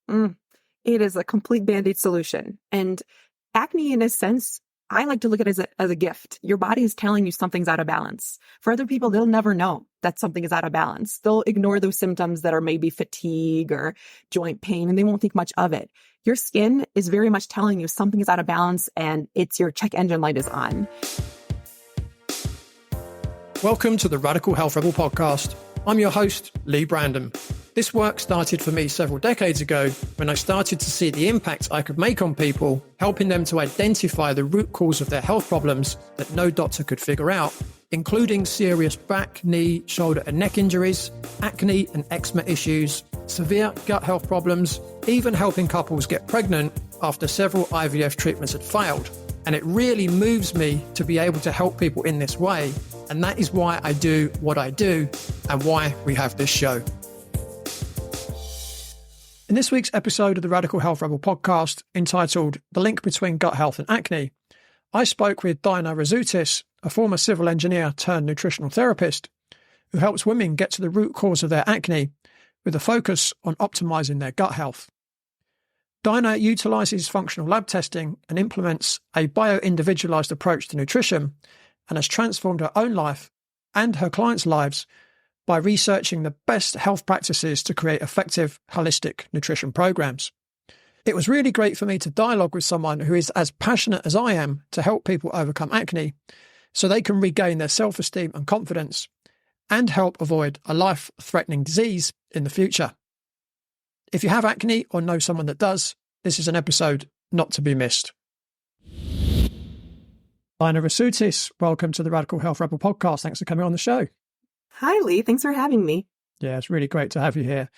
Mm. It is a complete Band-Aid solution. And acne, in a sense, I like to look at it as a gift. Your body is telling you something's out of balance. For other people, they'll never know that something is out of balance. They'll ignore those symptoms that are maybe fatigue or joint pain, and they won't think much of it. Your skin is very much telling you something is out of balance, and it's your check engine light is on. Welcome to the Radical Health Rebel podcast. I'm your host, Lee Brandon. This work started for me several decades ago when I started to see the impact I could make on people, helping them to identify the root cause of their health problems that no doctor could figure out, including serious back, knee, shoulder and neck injuries, acne and eczema issues, severe gut health problems, even helping couples get pregnant after several IVF treatments had failed. And it really moves me to be able to help people in this way. And that is why I do what I do and why we have this show. In this week's episode of the Radical Health Rebel podcast, entitled The Link Between Gut Health and Acne, I spoke with Daina Rasutis, a former civil engineer turned nutritional therapist, who helps women get to the root cause of their acne with a focus on optimizing their gut health. Daina utilizes functional lab testing and implements a bio-individualized approach to nutrition and has transformed her own life and her clients' lives by researching the best health practices to create effective, holistic nutrition programs. It was really great for me to dialogue with someone who is as passionate as I am to help people overcome acne so they can regain their self-esteem and confidence and help avoid a life-threatening disease in the future. If you have acne or know someone that does, this is an episode not to be missed. Daina Rasutis, welcome to the Radical Health Rebel podcast. Thanks for coming on the show. Hi, Lee. Thanks for having me. Yeah, it's really great to have you here.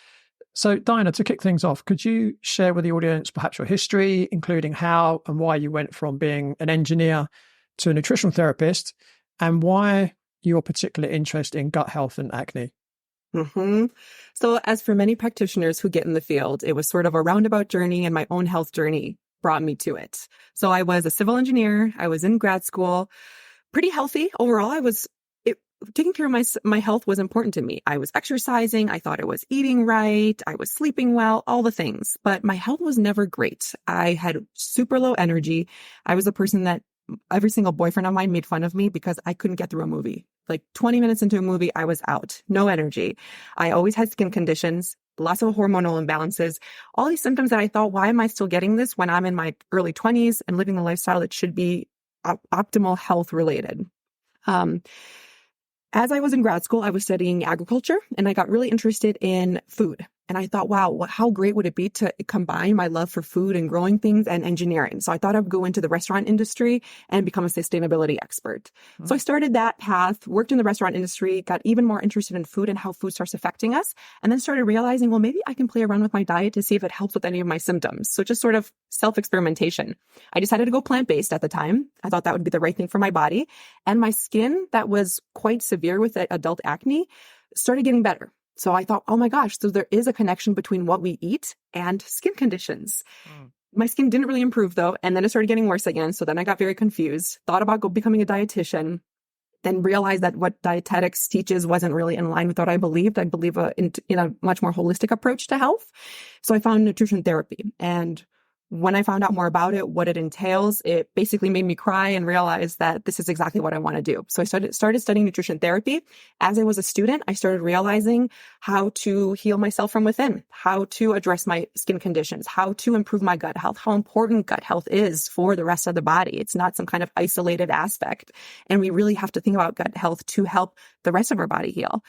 So, Daina, to kick things off, could you share with the audience perhaps your history, including how and why you went from being an engineer to a nutritional therapist, and why your particular interest in gut health and acne? So, as for many practitioners who get in the field, it was sort of a roundabout journey, and my own health journey brought me to it. So I was a civil engineer. I was in grad school, pretty healthy overall. Taking care of my health was important to me. I was exercising. I thought I was eating right. I was sleeping well, all the things. But my health was never great. I had super low energy. I was a person that every single boyfriend of mine made fun of me because I couldn't get through a movie. Like 20 minutes into a movie, I was out. No energy. I always had skin conditions, lots of hormonal imbalances, all these symptoms that I thought, why am I still getting this when I'm in my early 20s and living the lifestyle that should be optimal health related? As I was in grad school, I was studying agriculture and I got really interested in food. And I thought, wow, how great would it be to combine my love for food and growing things and engineering? So I thought I'd go into the restaurant industry and become a sustainability expert. So I started that path, worked in the restaurant industry, got even more interested in food and how food starts affecting us, and then started realizing, well, maybe I can play around with my diet to see if it helps with any of my symptoms. So just sort of self-experimentation. I decided to go plant-based at the time. I thought that would be the right thing for my body. And my skin that was quite severe with adult acne started getting better. So I thought, oh my gosh, so there is a connection between what we eat and skin conditions. My skin didn't really improve though. And then it started getting worse again. So then I got very confused, thought about becoming a dietitian, then realized that what dietetics teaches wasn't really in line with what I believed. I believe in a much more holistic approach to health. So I found nutrition therapy. And when I found out more about it, what it entails, it basically made me cry and realize that this is exactly what I want to do. So I started studying nutrition therapy. As I was a student, I started realizing how to heal myself from within, how to address my skin conditions, how to improve my gut health, how important gut health is for the rest of the body. It's not some kind of isolated aspect. And we really have to think about gut health to help the rest of our body heal.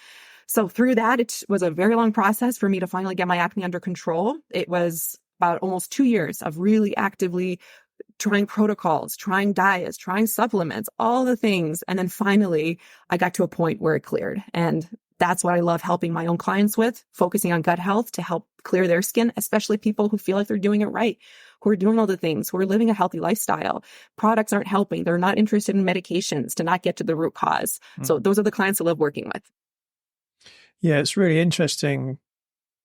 So through that, it was a very long process for me to finally get my acne under control. It was about almost 2 years of really actively trying protocols, trying diets, trying supplements, all the things. And then finally, I got to a point where it cleared. And that's what I love helping my own clients with, focusing on gut health to help clear their skin, especially people who feel like they're doing it right, who are doing all the things, who are living a healthy lifestyle. Products aren't helping. They're not interested in medications to not get to the root cause. So those are the clients I love working with. Yeah, it's really interesting,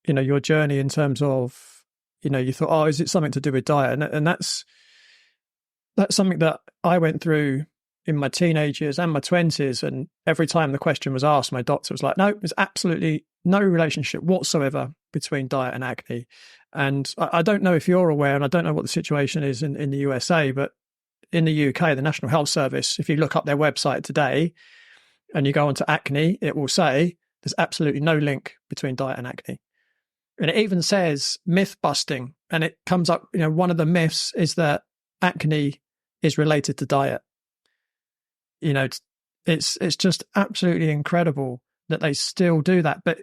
your journey in terms of, you thought, oh, is it something to do with diet? And that's something that I went through in my teenage years and my 20s. And every time the question was asked, my doctor was like, no, there's absolutely no relationship whatsoever between diet and acne. And I don't know if you're aware, and I don't know what the situation is in the USA, but in the UK, the National Health Service, if you look up their website today and you go onto acne, it will say there's absolutely no link between diet and acne. And it even says myth busting. And it comes up, one of the myths is that acne is related to diet. It's just absolutely incredible that they still do that. But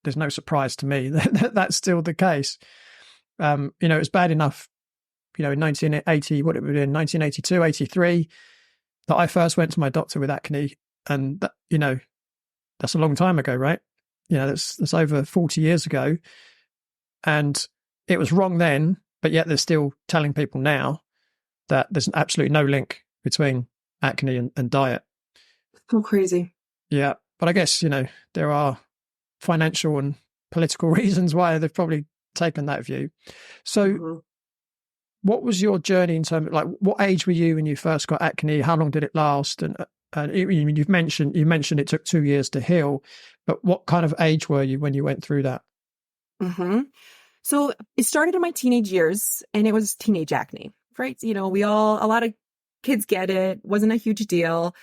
there's no surprise to me that that's still the case. It was bad enough, in 1980, what it would be in 1982, 83, that I first went to my doctor with acne. And, that's a long time ago, right? That's over 40 years ago. And it was wrong then, but yet they're still telling people now that there's absolutely no link between acne and diet. So crazy. Yeah. But I guess, there are financial and political reasons why they've probably taken that view. So what was your journey in terms of, what age were you when you first got acne? How long did it last? And you mentioned it took 2 years to heal, but what kind of age were you when you went through that? So it started in my teenage years, and it was teenage acne, right? A lot of kids get it. Wasn't a huge deal.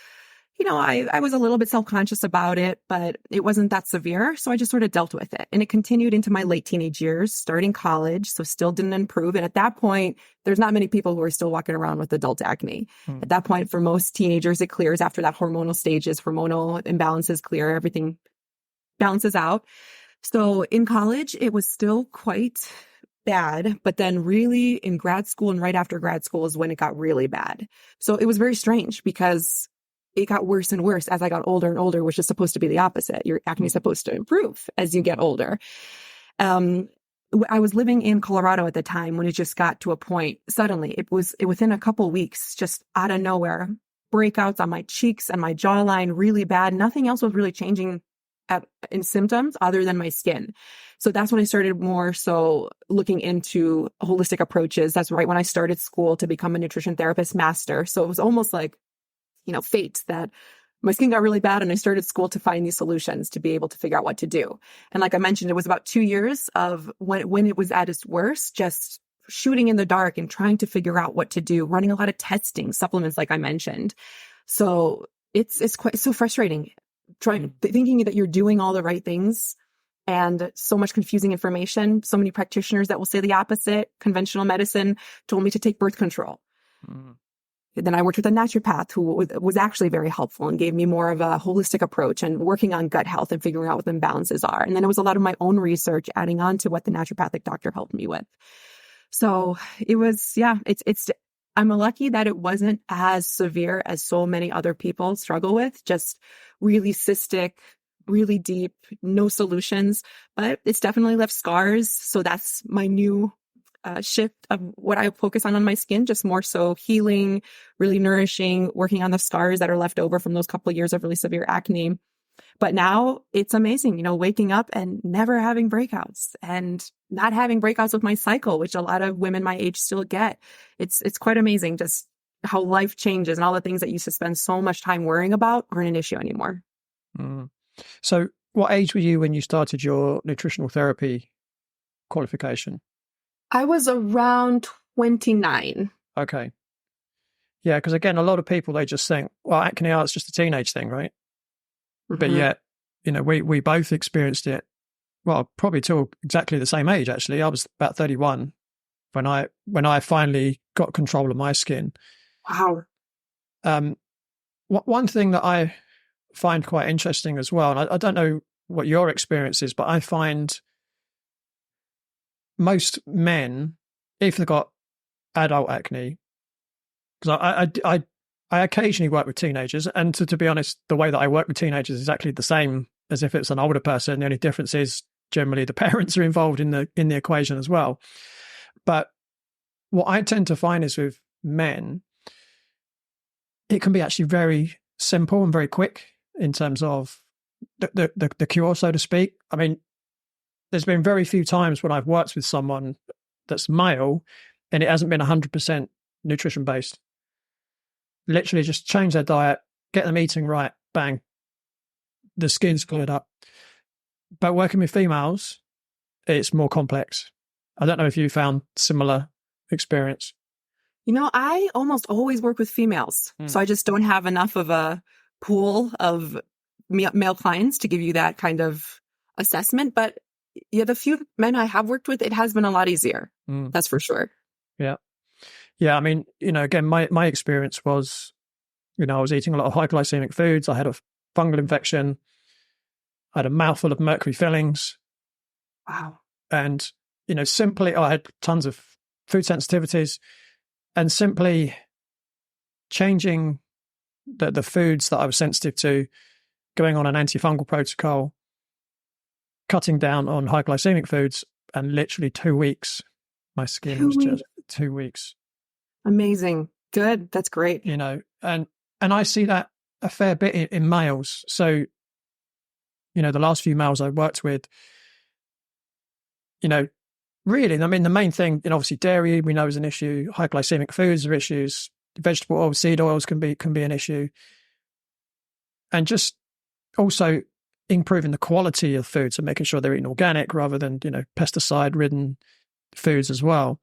I was a little bit self-conscious about it, but it wasn't that severe. So I just sort of dealt with it. And it continued into my late teenage years, starting college. So still didn't improve. And at that point, there's not many people who are still walking around with adult acne. At that point, for most teenagers, it clears after that hormonal stages, hormonal imbalances clear, everything balances out. So in college, it was still quite bad, but then really in grad school and right after grad school is when it got really bad. So it was very strange because it got worse and worse as I got older and older, which is supposed to be the opposite. Your acne is supposed to improve as you get older. I was living in Colorado at the time when it just got to a point, suddenly, it within a couple weeks, just out of nowhere, breakouts on my cheeks and my jawline really bad. Nothing else was really changing in symptoms other than my skin. So that's when I started more so looking into holistic approaches. That's right when I started school to become a nutrition therapist master. So it was almost like, fate that my skin got really bad and I started school to find these solutions to be able to figure out what to do. And like I mentioned, it was about 2 years of when it was at its worst, just shooting in the dark and trying to figure out what to do, running a lot of testing, supplements, like I mentioned. So it's quite so frustrating thinking that you're doing all the right things and so much confusing information. So many practitioners that will say the opposite. Conventional medicine told me to take birth control. Then I worked with a naturopath who was actually very helpful and gave me more of a holistic approach and working on gut health and figuring out what the imbalances are. And then it was a lot of my own research adding on to what the naturopathic doctor helped me with. So it was, I'm lucky that it wasn't as severe as so many other people struggle with, just really cystic, really deep, no solutions, but it's definitely left scars. So that's my new shift of what I focus on my skin, just more so healing, really nourishing, working on the scars that are left over from those couple of years of really severe acne. But now it's amazing, waking up and never having breakouts and not having breakouts with my cycle, which a lot of women my age still get. It's quite amazing just how life changes and all the things that you used to spend so much time worrying about aren't an issue anymore. So what age were you when you started your nutritional therapy qualification? I was around 29. Okay. Yeah, because again, a lot of people, they just think, well, acne, it's just a teenage thing, right? But yet, we both experienced it, well, probably till exactly the same age, actually. I was about 31 when I finally got control of my skin. Wow. One thing that I find quite interesting as well, and I don't know what your experience is, but I find most men, if they've got adult acne, because I occasionally work with teenagers, and to be honest, the way that I work with teenagers is exactly the same as if it's an older person. The only difference is generally the parents are involved in the equation as well. But what I tend to find is with men, it can be actually very simple and very quick in terms of the cure, so to speak. I mean, there's been very few times when I've worked with someone that's male and it hasn't been 100% nutrition based. Literally just change their diet, get them eating right, bang, the skin's cleared up. But working with females, it's more complex. I don't know if you found similar experience. I almost always work with females. So I just don't have enough of a pool of male clients to give you that kind of assessment. But yeah, the few men I have worked with, it has been a lot easier. That's for sure. Yeah. Yeah. I mean, again, my experience was, I was eating a lot of high glycemic foods. I had a fungal infection. I had a mouthful of mercury fillings. Wow. And, simply, I had tons of food sensitivities, and simply changing the foods that I was sensitive to, going on an antifungal protocol, cutting down on high glycemic foods, and literally 2 weeks, my skin was just 2 weeks. Amazing. Good. That's great. And I see that a fair bit in males. So, the last few males I worked with, really, I mean, the main thing, obviously dairy we know is an issue, high glycemic foods are issues, vegetable oil, seed oils can be an issue. And just also improving the quality of food, so making sure they're eating organic rather than, pesticide-ridden foods as well.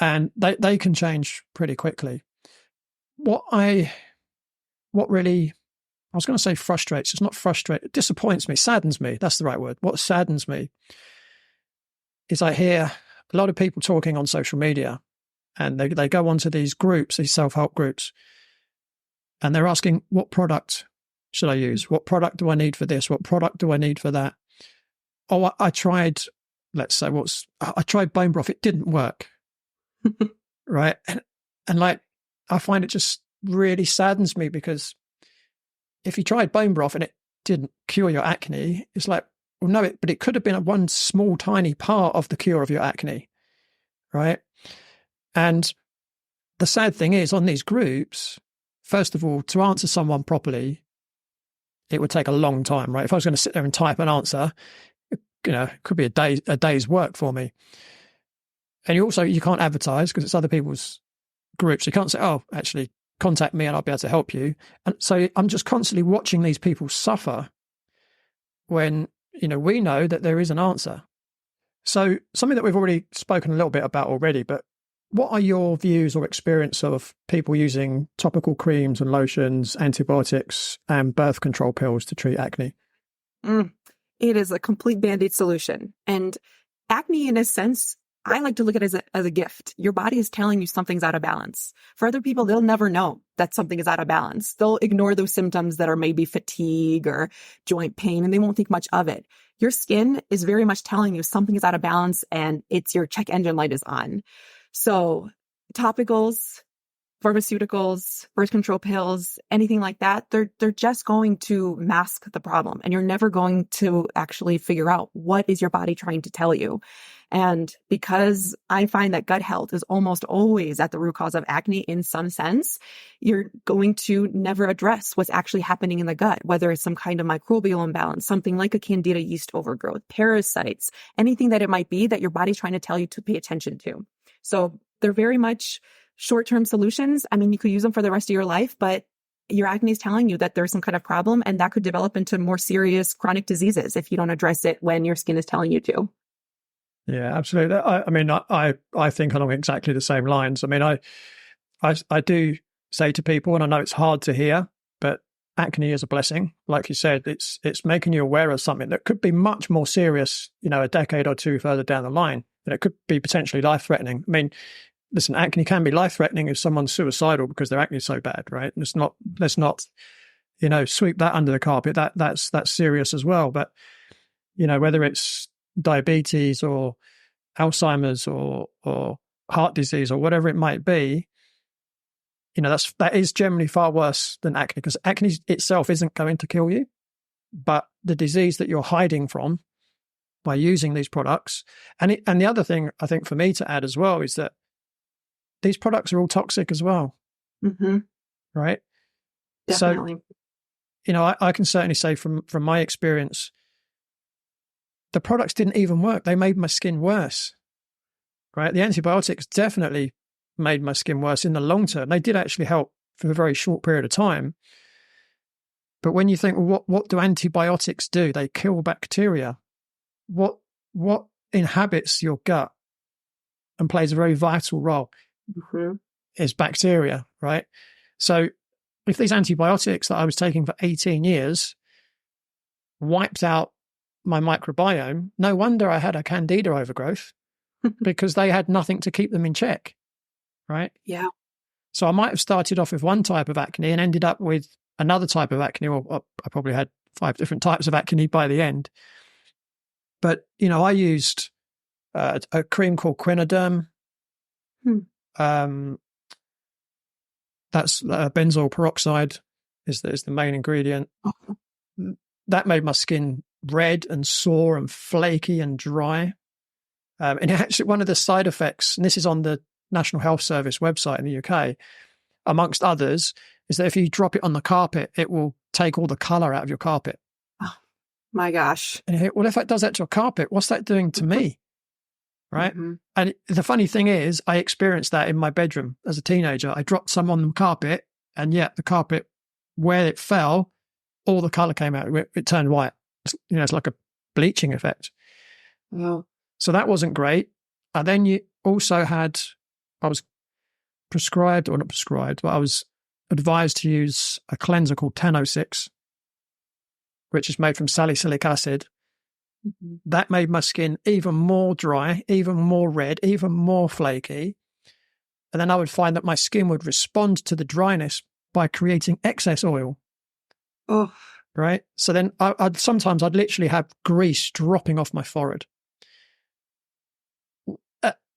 And they can change pretty quickly. What really, I was going to say frustrates, it's not frustrate, it disappoints me, saddens me, that's the right word. What saddens me is I hear a lot of people talking on social media, and they go onto these groups, these self-help groups, and they're asking, what product should I use? What product do I need for this? What product do I need for that? Oh, I tried, let's say, I tried bone broth. It didn't work. Right. And I find it just really saddens me, because if you tried bone broth and it didn't cure your acne, it's like, well, no, but it could have been one small, tiny part of the cure of your acne. Right. And the sad thing is, on these groups, first of all, to answer someone properly, it would take a long time, right? If I was going to sit there and type an answer, it could be a day's work for me. And you can't advertise because it's other people's groups. You can't say, oh, actually, contact me and I'll be able to help you. And so I'm just constantly watching these people suffer when, we know that there is an answer. So something that we've already spoken a little bit about already, but what are your views or experience of people using topical creams and lotions, antibiotics, and birth control pills to treat acne? It is a complete Band-Aid solution. And acne, in a sense, I like to look at it as a gift. Your body is telling you something's out of balance. For other people, they'll never know that something is out of balance. They'll ignore those symptoms that are maybe fatigue or joint pain, and they won't think much of it. Your skin is very much telling you something is out of balance, and it's your check engine light is on. So topicals, pharmaceuticals, birth control pills, anything like that, they're just going to mask the problem, and you're never going to actually figure out what is your body trying to tell you. And because I find that gut health is almost always at the root cause of acne in some sense, you're going to never address what's actually happening in the gut, whether it's some kind of microbial imbalance, something like a candida yeast overgrowth, parasites, anything that it might be that your body's trying to tell you to pay attention to. So they're very much short-term solutions. I mean, you could use them for the rest of your life, but your acne is telling you that there's some kind of problem, and that could develop into more serious chronic diseases if you don't address it when your skin is telling you to. Yeah, absolutely. I think along exactly the same lines. I mean, I do say to people, and I know it's hard to hear, but acne is a blessing. Like you said, it's making you aware of something that could be much more serious, a decade or two further down the line, and it could be potentially life-threatening. I mean, listen, acne can be life-threatening if someone's suicidal because their acne is so bad, right? Let's not sweep that under the carpet. That's serious as well. But whether it's diabetes or Alzheimer's or heart disease or whatever it might be, that is generally far worse than acne, because acne itself isn't going to kill you, but the disease that you're hiding from by using these products. And the other thing I think for me to add as well is that these products are all toxic as well. Mm-hmm. Right? Definitely. So, I can certainly say from my experience, the products didn't even work. They made my skin worse. Right? The antibiotics definitely made my skin worse in the long term. They did actually help for a very short period of time. But when you think, well, what do antibiotics do? They kill bacteria. What what inhabits your gut and plays a very vital role is bacteria, right? So if these antibiotics that I was taking for 18 years wiped out my microbiome, no wonder I had a candida overgrowth because they had nothing to keep them in check, right? Yeah. So I might have started off with one type of acne and ended up with another type of acne, or I probably had 5 different types of acne by the end. But, I used a cream called Quinoderm. That's benzoyl peroxide is the main ingredient. That made my skin red and sore and flaky and dry. And actually, one of the side effects, and this is on the National Health Service website in the UK, amongst others, is that if you drop it on the carpet, it will take all the colour out of your carpet. Oh, my gosh. And you think, well, if that does that to a carpet, what's that doing to me? Right? And the funny thing is, I experienced that in my bedroom as a teenager. I dropped some on the carpet, and yet the carpet, where it fell, all the colour came out. It turned white. It's like a bleaching effect. Wow. So that wasn't great. And then you also had, I was prescribed, or not prescribed, but I was advised to use a cleanser called 1006, which is made from salicylic acid. That made my skin even more dry, even more red, even more flaky. And then I would find that my skin would respond to the dryness by creating excess oil. Oh, right. So then I'd literally have grease dropping off my forehead.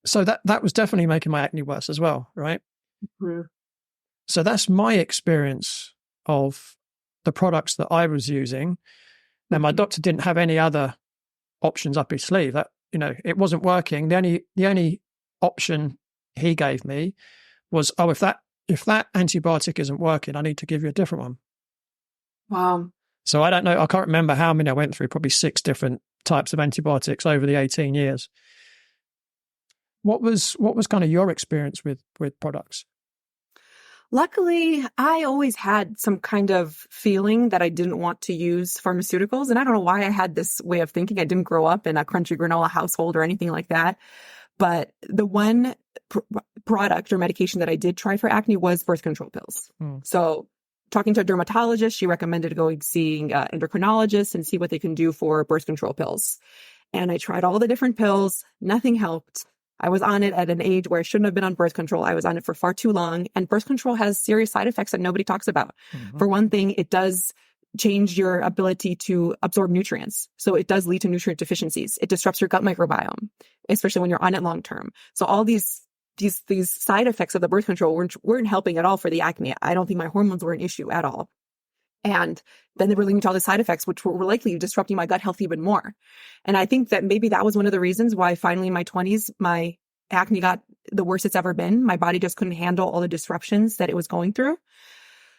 So that was definitely making my acne worse as well, right? So that's my experience of the products that I was using. Now, my doctor didn't have any other options up his sleeve. That, it wasn't working. The only option he gave me was, if that antibiotic isn't working, I need to give you a different one. Wow. So I don't know. I can't remember how many I went through, probably 6 different types of antibiotics over the 18 years. What was kind of your experience with products? Luckily, I always had some kind of feeling that I didn't want to use pharmaceuticals. And I don't know why I had this way of thinking. I didn't grow up in a crunchy granola household or anything like that. But the one product or medication that I did try for acne was birth control pills. So talking to a dermatologist, she recommended seeing endocrinologists and see what they can do for birth control pills. And I tried all the different pills. Nothing helped. I was on it at an age where I shouldn't have been on birth control. I was on it for far too long. And birth control has serious side effects that nobody talks about. For one thing, it does change your ability to absorb nutrients. So it does lead to nutrient deficiencies. It disrupts your gut microbiome, especially when you're on it long term. So all these side effects of the birth control weren't helping at all for the acne. I don't think my hormones were an issue at all. And then they were leading to all the side effects, which were likely disrupting my gut health even more. And I think that maybe that was one of the reasons why finally in my 20s, my acne got the worst it's ever been. My body just couldn't handle all the disruptions that it was going through.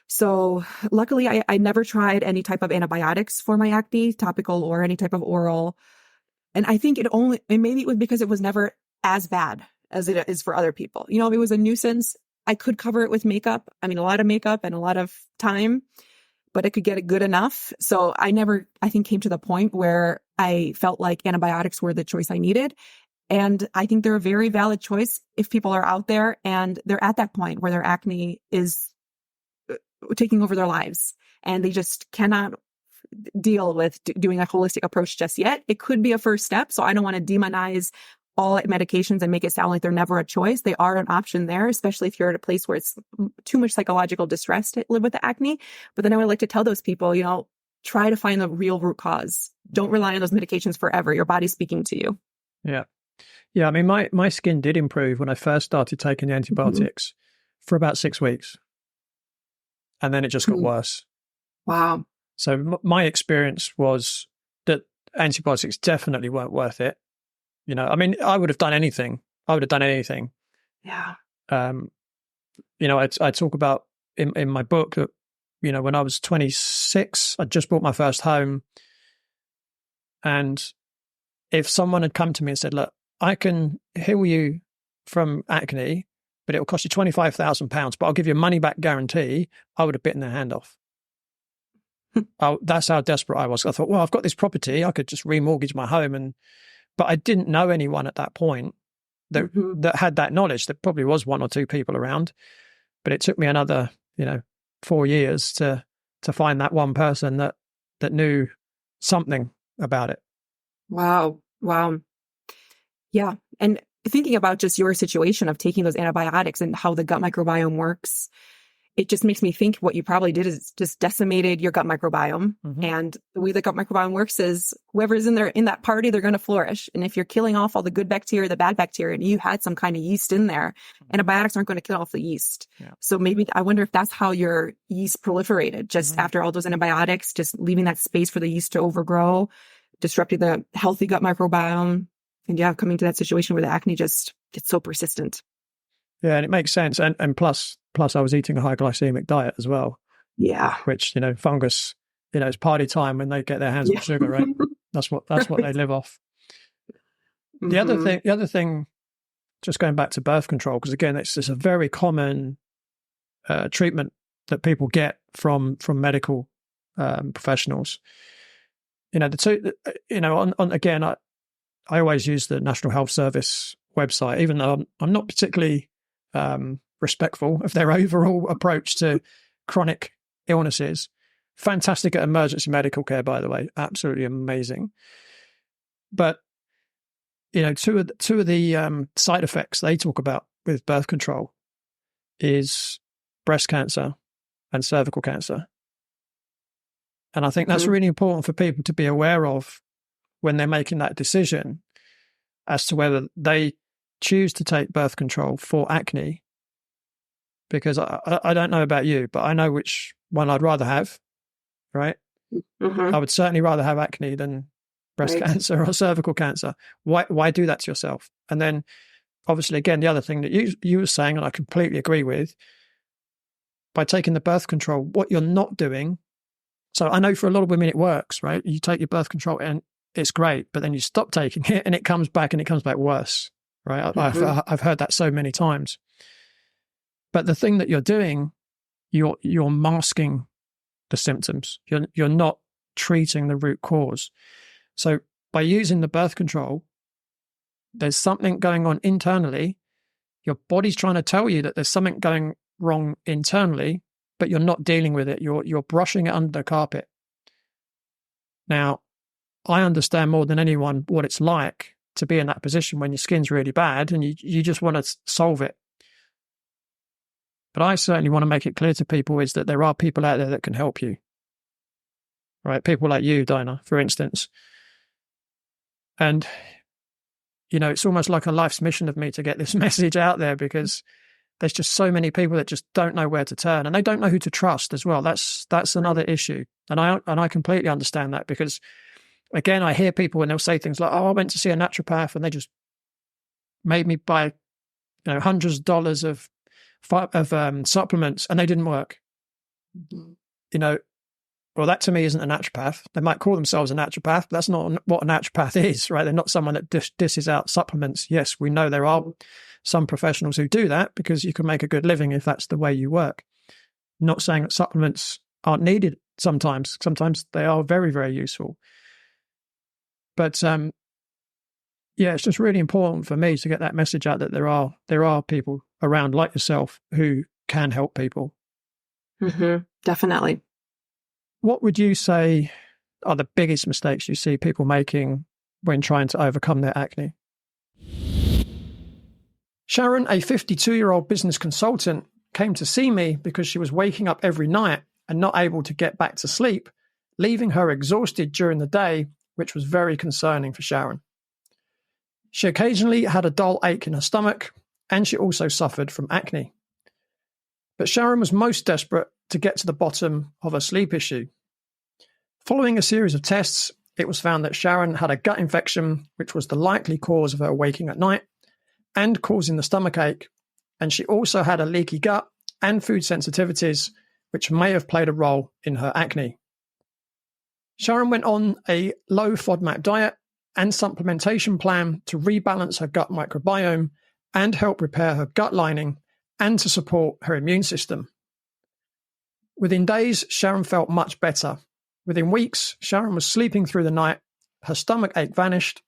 So luckily, I never tried any type of antibiotics for my acne, topical or any type of oral. And I think maybe it was because it was never as bad as it is for other people. If it was a nuisance, I could cover it with makeup. I mean, a lot of makeup and a lot of time, but I could get it good enough. So I never, I think, came to the point where I felt like antibiotics were the choice I needed. And I think they're a very valid choice if people are out there and they're at that point where their acne is taking over their lives and they just cannot deal with doing a holistic approach just yet. It could be a first step. So I don't want to demonize all medications and make it sound like they're never a choice. They are an option there, especially if you're at a place where it's too much psychological distress to live with the acne. But then I would like to tell those people, try to find the real root cause. Don't rely on those medications forever. Your body's speaking to you. Yeah. Yeah. I mean, my skin did improve when I first started taking the antibiotics for about 6 weeks. And then it just got worse. Wow. So my experience was that antibiotics definitely weren't worth it. I mean, I would have done anything. Yeah. I talk about in my book that, when I was 26, I just bought my first home. And if someone had come to me and said, look, I can heal you from acne, but it will cost you £25,000, but I'll give you a money back guarantee, I would have bitten their hand off. That's how desperate I was. I thought, well, I've got this property. I could just remortgage my home and But I didn't know anyone at that point that that had that knowledge. There probably was one or two people around, but it took me another, 4 years to find that one person that knew something about it. Wow. Wow. Yeah. And thinking about just your situation of taking those antibiotics and how the gut microbiome works, it just makes me think what you probably did is just decimated your gut microbiome. And the way the gut microbiome works is whoever's in there in that party, they're going to flourish. And if you're killing off all the good bacteria, the bad bacteria, and you had some kind of yeast in there, antibiotics aren't going to kill off the yeast. Yeah. So maybe I wonder if that's how your yeast proliferated, just after all those antibiotics, just leaving that space for the yeast to overgrow, disrupting the healthy gut microbiome. And yeah, coming to that situation where the acne just gets so persistent. Yeah, and it makes sense. And plus I was eating a high glycemic diet as well. Yeah. Which, fungus, it's party time when they get their hands on sugar, right? That's what they live off. The other thing, just going back to birth control, because again, it's a very common treatment that people get from medical professionals. I always use the National Health Service website, even though I'm not particularly respectful of their overall approach to chronic illnesses. Fantastic at emergency medical care, by the way, absolutely amazing. But two of the side effects they talk about with birth control is breast cancer and cervical cancer, and I think that's really important for people to be aware of when they're making that decision as to whether they choose to take birth control for acne. Because I don't know about you, but I know which one I'd rather have, right? I would certainly rather have acne than breast cancer or cervical cancer. Why do that to yourself? And then, obviously, again, the other thing that you were saying, and I completely agree with, by taking the birth control, what you're not doing. So I know for a lot of women it works, right? You take your birth control and it's great, but then you stop taking it and it comes back worse, right? I've heard that so many times. But the thing that you're doing, you're masking the symptoms. You're not treating the root cause. So by using the birth control, there's something going on internally. Your body's trying to tell you that there's something going wrong internally, but you're not dealing with it. You're brushing it under the carpet. Now, I understand more than anyone what it's like to be in that position when your skin's really bad and you just want to solve it. But I certainly want to make it clear to people is that there are people out there that can help you, right? People like you, Daina, for instance. And, it's almost like a life's mission of me to get this message out there because there's just so many people that just don't know where to turn and they don't know who to trust as well. That's another issue. And I completely understand that because, again, I hear people and they'll say things like, oh, I went to see a naturopath and they just made me buy, hundreds of dollars of supplements and they didn't work. Well, that to me isn't a naturopath. They might call themselves a naturopath, but that's not what a naturopath is, right? They're not someone that dishes out supplements. Yes, we know there are some professionals who do that because you can make a good living if that's the way you work. Not saying that supplements aren't needed sometimes. Sometimes they are very, very useful. But it's just really important for me to get that message out that there are people around like yourself who can help people. Definitely. What would you say are the biggest mistakes you see people making when trying to overcome their acne? Sharon, a 52-year-old business consultant, came to see me because she was waking up every night and not able to get back to sleep, leaving her exhausted during the day, which was very concerning for Sharon. She occasionally had a dull ache in her stomach, and she also suffered from acne. But Sharon was most desperate to get to the bottom of her sleep issue. Following a series of tests, it was found that Sharon had a gut infection, which was the likely cause of her waking at night and causing the stomach ache, and she also had a leaky gut and food sensitivities, which may have played a role in her acne. Sharon went on a low FODMAP diet and supplementation plan to rebalance her gut microbiome and help repair her gut lining and to support her immune system. Within days, Sharon felt much better. Within weeks, Sharon was sleeping through the night, her stomach ache vanished,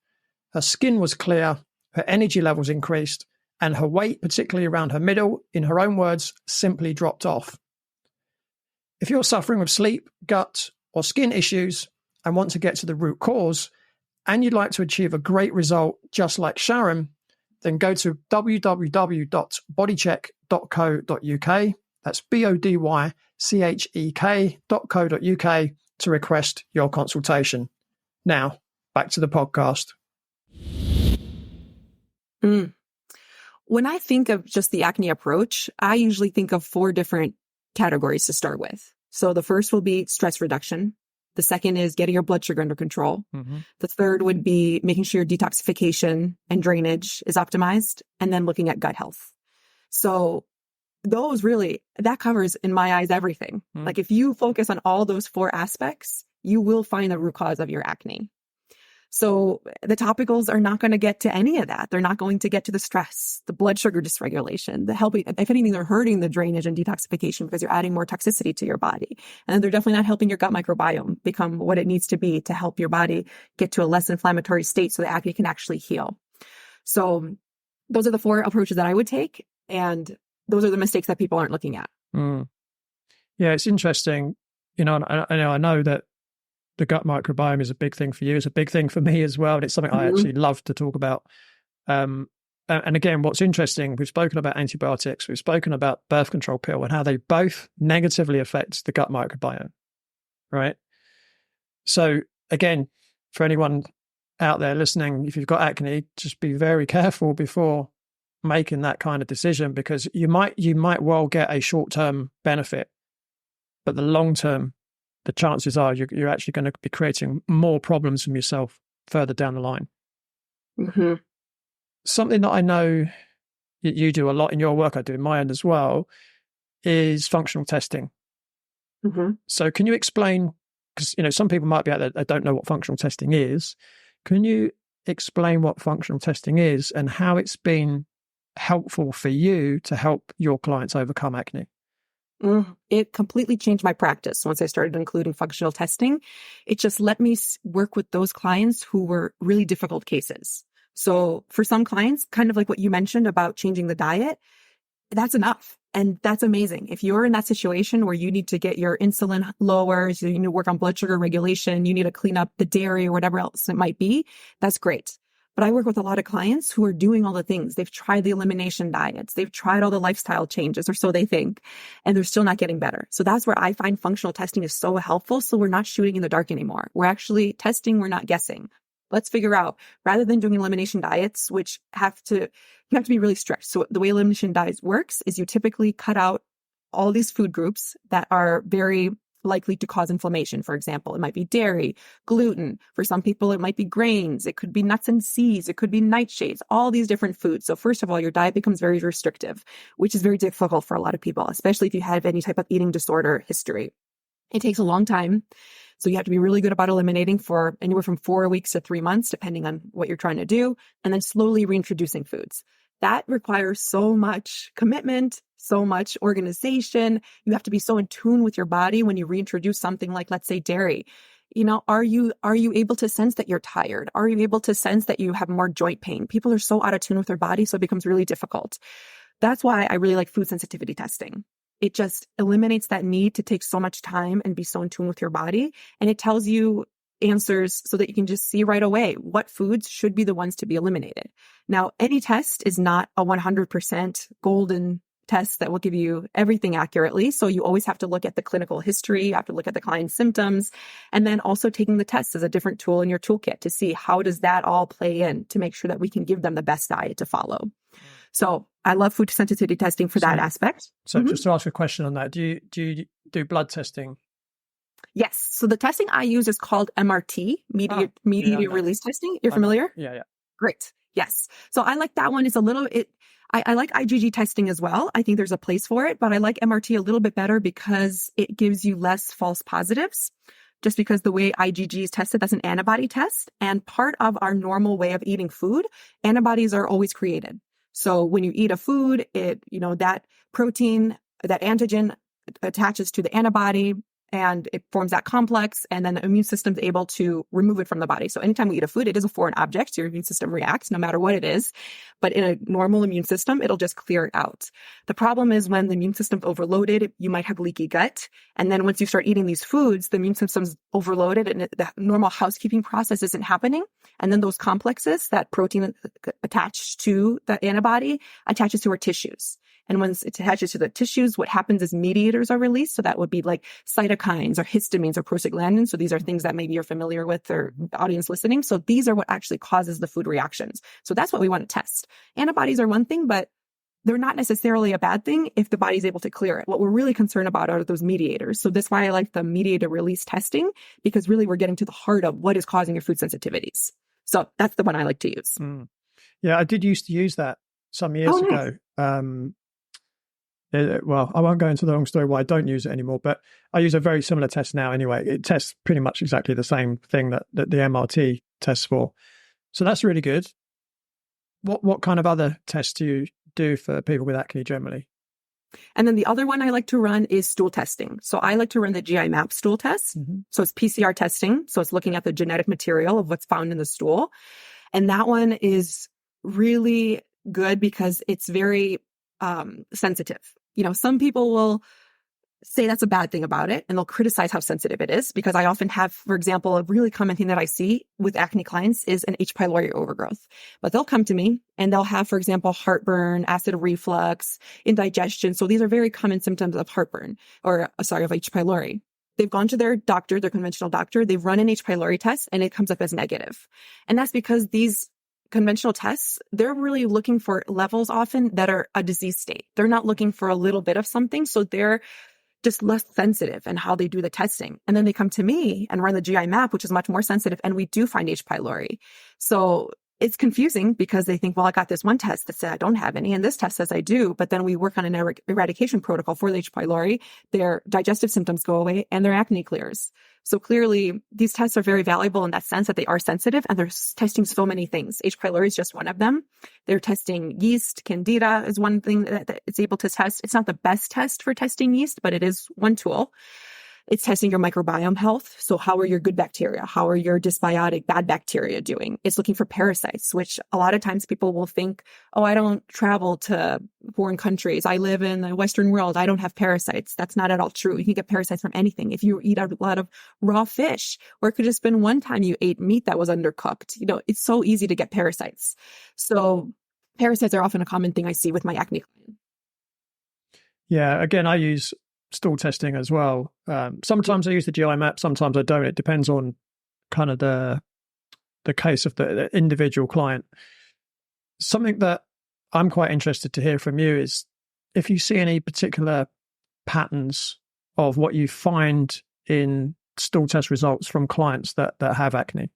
her skin was clear, her energy levels increased, and her weight, particularly around her middle, in her own words, simply dropped off. If you're suffering with sleep, gut, or skin issues and want to get to the root cause, and you'd like to achieve a great result just like Sharon, then go to www.bodycheck.co.uk. That's BODYCHEK.co.uk to request your consultation. Now, back to the podcast. When I think of just the acne approach, I usually think of 4 different categories to start with. So the first will be stress reduction. The second is getting your blood sugar under control. The third would be making sure your detoxification and drainage is optimized, and then looking at gut health. So those really, that covers, in my eyes, everything. Like if you focus on all those 4 aspects, you will find the root cause of your acne. So the topicals are not going to get to any of that. They're not going to get to the stress, the blood sugar dysregulation, the helping, if anything, they're hurting the drainage and detoxification because you're adding more toxicity to your body. And they're definitely not helping your gut microbiome become what it needs to be to help your body get to a less inflammatory state so the acne can actually heal. So those are the 4 approaches that I would take. And those are the mistakes that people aren't looking at. Yeah, it's interesting. I know that the gut microbiome is a big thing for you. It's a big thing for me as well. And it's something I actually love to talk about. And again, what's interesting, we've spoken about antibiotics, we've spoken about birth control pill and how they both negatively affect the gut microbiome, right? So again, for anyone out there listening, if you've got acne, just be very careful before making that kind of decision, because you might well get a short-term benefit, but the long-term, the chances are you're actually going to be creating more problems from yourself further down the line. Something that I know you do a lot in your work, I do in my end as well, is functional testing. So can you explain, because some people might be out there that don't know what functional testing is. Can you explain what functional testing is and how it's been helpful for you to help your clients overcome acne? It completely changed my practice once I started including functional testing. It just let me work with those clients who were really difficult cases. So for some clients, kind of like what you mentioned about changing the diet, that's enough. And that's amazing. If you're in that situation where you need to get your insulin lower, so you need to work on blood sugar regulation, you need to clean up the dairy or whatever else it might be, that's great. But I work with a lot of clients who are doing all the things. They've tried the elimination diets. They've tried all the lifestyle changes, or so they think, and they're still not getting better. So that's where I find functional testing is so helpful. So we're not shooting in the dark anymore. We're actually testing. We're not guessing. Let's figure out, rather than doing elimination diets, which you have to be really strict. So the way elimination diets works is you typically cut out all these food groups that are very likely to cause inflammation. For example, it might be dairy, gluten. For some people, it might be grains. It could be nuts and seeds. It could be nightshades, all these different foods. So first of all, your diet becomes very restrictive, which is very difficult for a lot of people, especially if you have any type of eating disorder history. It takes a long time. So you have to be really good about eliminating for anywhere from 4 weeks to 3 months, depending on what you're trying to do, and then slowly reintroducing foods. That requires so much commitment, so much organization. You have to be so in tune with your body when you reintroduce something like, let's say, dairy. Are you able to sense that you're tired? Are you able to sense that you have more joint pain? People are so out of tune with their body, so it becomes really difficult. That's why I really like food sensitivity testing. It just eliminates that need to take so much time and be so in tune with your body. And it tells you answers so that you can just see right away what foods should be the ones to be eliminated. Now, any test is not a 100% golden test that will give you everything accurately. So you always have to look at the clinical history. You have to look at the client's symptoms. And then also taking the test as a different tool in your toolkit to see how does that all play in to make sure that we can give them the best diet to follow. So I love food sensitivity testing for that aspect. So just to ask a question on that, do you do blood testing? Yes. So the testing I use is called MRT, media release testing. You're familiar? Yeah. Great. Yes. So I like that one. It's a little, I like IgG testing as well. I think there's a place for it, but I like MRT a little bit better because it gives you less false positives. Just because the way IgG is tested, that's an antibody test. And part of our normal way of eating food, antibodies are always created. So when you eat a food, that protein, that antigen attaches to the antibody. and it forms that complex, and then the immune system is able to remove it from the body. So anytime we eat a food, it is a foreign object. So your immune system reacts no matter what it is. But in a normal immune system, it'll just clear it out. The problem is when the immune system's overloaded, you might have leaky gut. And then once you start eating these foods, the immune system's overloaded and the normal housekeeping process isn't happening. And then those complexes, that protein attached to the antibody, attaches to our tissues. And once it attaches to the tissues, what happens is mediators are released. So that would be like cytokines or histamines or prostaglandins. So these are things that maybe you're familiar with or the audience listening. So these are what actually causes the food reactions. So that's what we want to test. Antibodies are one thing, but they're not necessarily a bad thing if the body's able to clear it. What we're really concerned about are those mediators. So that's why I like the mediator release testing, because really we're getting to the heart of what is causing your food sensitivities. So that's the one I like to use. Yeah, I did used to use that some years ago. Well, I won't go into the long story why I don't use it anymore, but I use a very similar test now anyway. It tests pretty much exactly the same thing that the MRT tests for. So that's really good. What kind of other tests do you do for people with acne generally? And then the other one I like to run is stool testing. So I like to run the GI map stool test. So it's PCR testing. So it's looking at the genetic material of what's found in the stool. And that one is really good because it's very sensitive. You know, some people will say that's a bad thing about it, and they'll criticize how sensitive it is, because I often have, for example, a really common thing that I see with acne clients is an H. pylori overgrowth. But they'll come to me and they'll have, for example, heartburn, acid reflux, indigestion. So these are very common symptoms of heartburn of H. pylori. They've gone to their doctor, their conventional doctor, they've run an H. pylori test, and it comes up as negative. And that's because these conventional tests, they're really looking for levels often that are a disease state. They're not looking for a little bit of something. So they're just less sensitive in how they do the testing. And then they come to me and run the GI map, which is much more sensitive. And we do find H. pylori. So it's confusing because they think, well, I got this one test that said I don't have any, and this test says I do. But then we work on an eradication protocol for the H. pylori. Their digestive symptoms go away and their acne clears. So clearly, these tests are very valuable in that sense that they are sensitive, and they're testing so many things. H. pylori is just one of them. They're testing yeast. Candida is one thing that it's able to test. It's not the best test for testing yeast, but it is one tool. It's testing your microbiome health. So how are your good bacteria? How are your dysbiotic bad bacteria doing? It's looking for parasites, which a lot of times people will think, oh, I don't travel to foreign countries. I live in the Western world. I don't have parasites. That's not at all true. You can get parasites from anything. If you eat a lot of raw fish, or it could just been one time you ate meat that was undercooked. You know, it's so easy to get parasites. So parasites are often a common thing I see with my acne client. Yeah, again, I use stool testing as well. Sometimes I use the GI map, sometimes I don't. It depends on kind of the case of the individual client. Something that I'm quite interested to hear from you is if you see any particular patterns of what you find in stool test results from clients that have acne.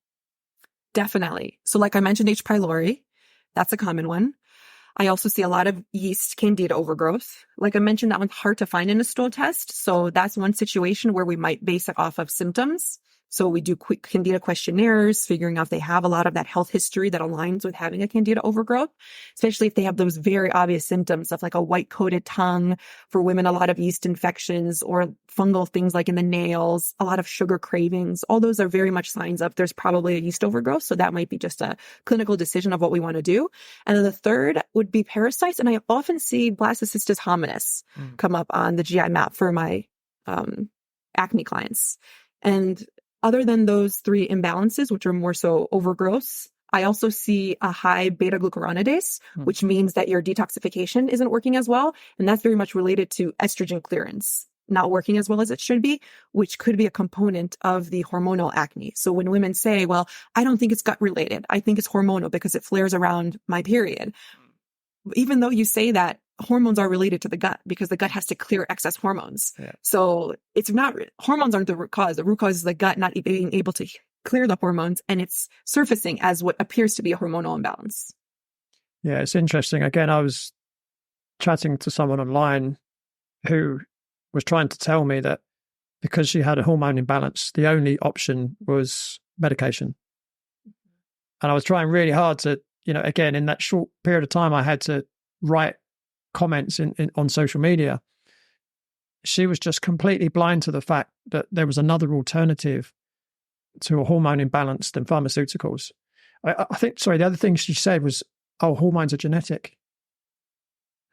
Definitely. So like I mentioned, H. pylori, that's a common one. I also see a lot of yeast candida overgrowth. Like I mentioned, that one's hard to find in a stool test. So that's one situation where we might base it off of symptoms. So we do quick candida questionnaires, figuring out if they have a lot of that health history that aligns with having a candida overgrowth, especially if they have those very obvious symptoms of like a white coated tongue, for women, a lot of yeast infections or fungal things like in the nails, a lot of sugar cravings. All those are very much signs of there's probably a yeast overgrowth. So that might be just a clinical decision of what we want to do. And then the third would be parasites. And I often see Blastocystis hominis come up on the GI map for my acne clients. And other than those three imbalances, which are more so overgrowths, I also see a high beta-glucuronidase, which means that your detoxification isn't working as well. And that's very much related to estrogen clearance not working as well as it should be, which could be a component of the hormonal acne. So when women say, well, I don't think it's gut related, I think it's hormonal because it flares around my period. Even though you say that, hormones are related to the gut because the gut has to clear excess hormones. Yeah. So it's not, hormones aren't the root cause. The root cause is the gut not being able to clear the hormones, and it's surfacing as what appears to be a hormonal imbalance. Yeah, it's interesting. Again, I was chatting to someone online who was trying to tell me that because she had a hormone imbalance, the only option was medication. And I was trying really hard to, again, in that short period of time, I had to write comments on social media. she was just completely blind to the fact that there was another alternative to a hormone imbalance than pharmaceuticals. I think, sorry, the other thing she said was, oh, hormones are genetic.